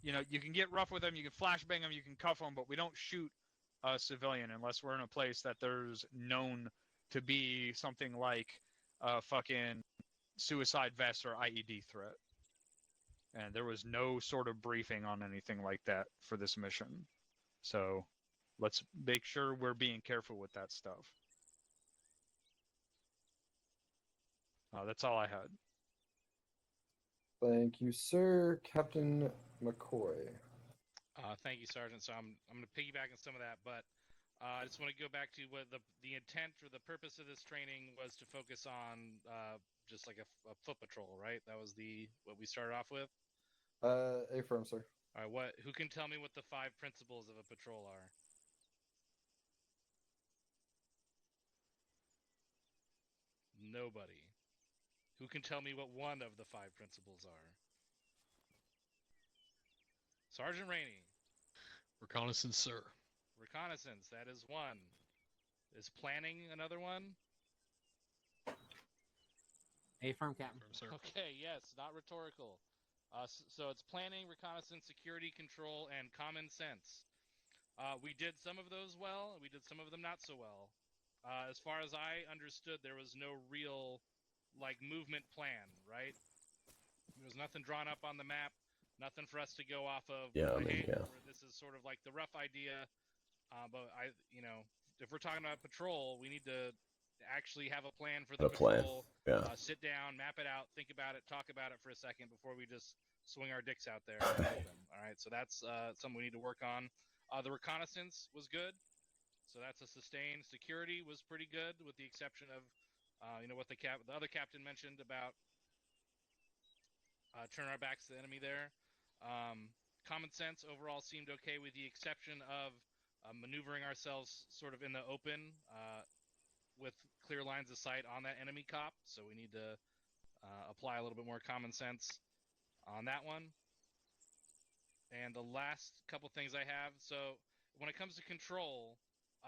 you can get rough with them, you can flashbang them, you can cuff them, but we don't shoot a civilian unless we're in a place that there's known to be something like a fucking suicide vest or IED threat. And there was no sort of briefing on anything like that for this mission. So let's make sure we're being careful with that stuff. That's all I had. Thank you, sir. Captain McCoy. Thank you, Sergeant. So I'm going to piggyback on some of that, but I just want to go back to what the intent or the purpose of this training was to focus on just like a foot patrol, right? That was what we started off with. Affirm, sir. All right. Who can tell me what the 5 principles of a patrol are? Nobody. Who can tell me what one of the 5 principles are? Sergeant Rainey. Reconnaissance, sir. Reconnaissance, that is one. Is planning another one? Affirm, Captain. Sir. Okay, yes, not rhetorical. So it's planning, reconnaissance, security control, and common sense. We did some of those well, we did some of them not so well. As far as I understood, there was no real movement plan, right? There was nothing drawn up on the map, nothing for us to go off of. Yeah, This is sort of like the rough idea, but if we're talking about patrol, we need to actually have a plan for the patrol. Yeah. Sit down, map it out, think about it, talk about it for a second before we just swing our dicks out there and build them. All right, so that's something we need to work on. The reconnaissance was good, so that's a sustained. Security was pretty good, with the exception of what the other captain mentioned about turn our backs to the enemy there. Common sense overall seemed okay, with the exception of maneuvering ourselves sort of in the open with clear lines of sight on that enemy cop. So we need to apply a little bit more common sense on that one. And the last couple things I have, so when it comes to control,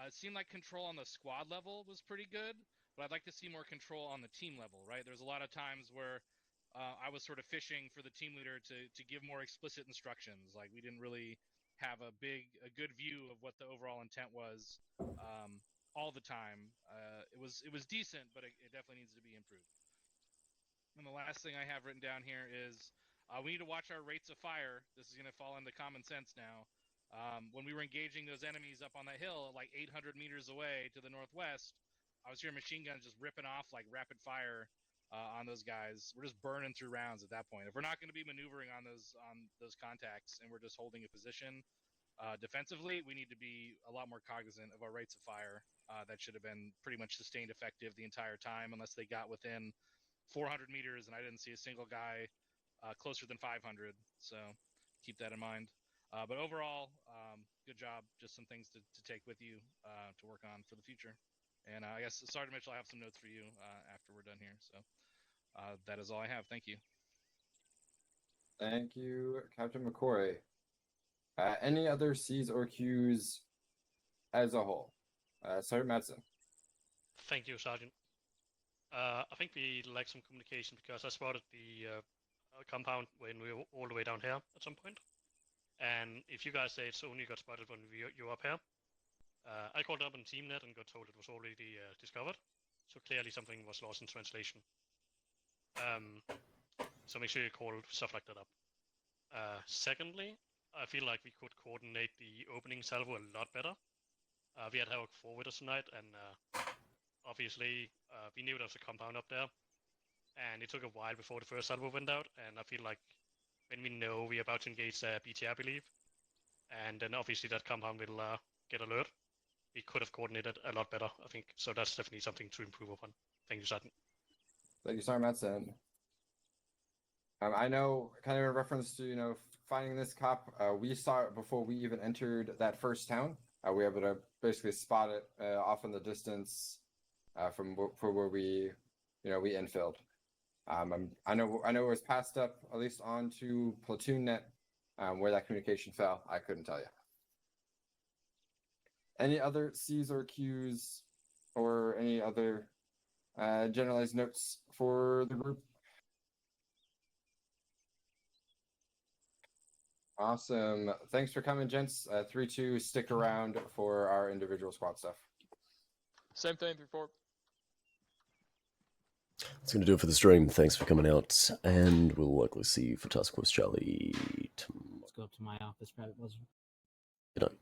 it seemed like control on the squad level was pretty good, but I'd like to see more control on the team level, right? There's a lot of times where I was sort of fishing for the team leader to give more explicit instructions. Like, we didn't really have a good view of what the overall intent was all the time. It was decent, but it definitely needs to be improved. And the last thing I have written down here is we need to watch our rates of fire. This is going to fall into common sense now. When we were engaging those enemies up on that hill, like 800 meters away to the northwest, I was hearing machine guns just ripping off like rapid fire on those guys. We're just burning through rounds at that point. If we're not going to be maneuvering on those contacts and we're just holding a position defensively, we need to be a lot more cognizant of our rates of fire. That should have been pretty much sustained effective the entire time, unless they got within 400 meters and I didn't see a single guy closer than 500. So keep that in mind. But overall, good job. Just some things to take with you to work on for the future. And I guess, Sergeant Mitchell, I have some notes for you after we're done here. So that is all I have. Thank you. Thank you, Captain McCoy. Any other C's or Q's as a whole? Sergeant Madsen. Thank you, Sergeant. I think we lack some communication because I spotted the compound when we were all the way down here at some point. And if you guys say it's only got spotted when you were up here, I called up on TeamNet and got told it was already discovered. So clearly something was lost in translation. So make sure you call stuff like that up. Secondly, I feel like we could coordinate the opening salvo a lot better. We had Havoc 4 with us tonight, and obviously we knew there was a compound up there. And it took a while before the first salvo went out, and I feel like when we know we're about to engage BT, I believe, and then obviously that compound will get alert, we could have coordinated a lot better, I think. So that's definitely something to improve upon. Thank you, Sergeant. Thank you, Sergeant Madsen. I know, kind of in reference to, finding this cop, we saw it before we even entered that first town. We were able to basically spot it off in the distance from where we infilled. I know it was passed up at least onto Platoon Net where that communication fell. I couldn't tell you. Any other C's or Q's or any other generalized notes for the group? Awesome. Thanks for coming, gents. 3-2, stick around for our individual squad stuff. Same thing, 3-4. That's going to do it for the stream. Thanks for coming out, and we'll likely see you for Task Force Charlie tomorrow. Let's go up to my office, Private Buzzer. Good night.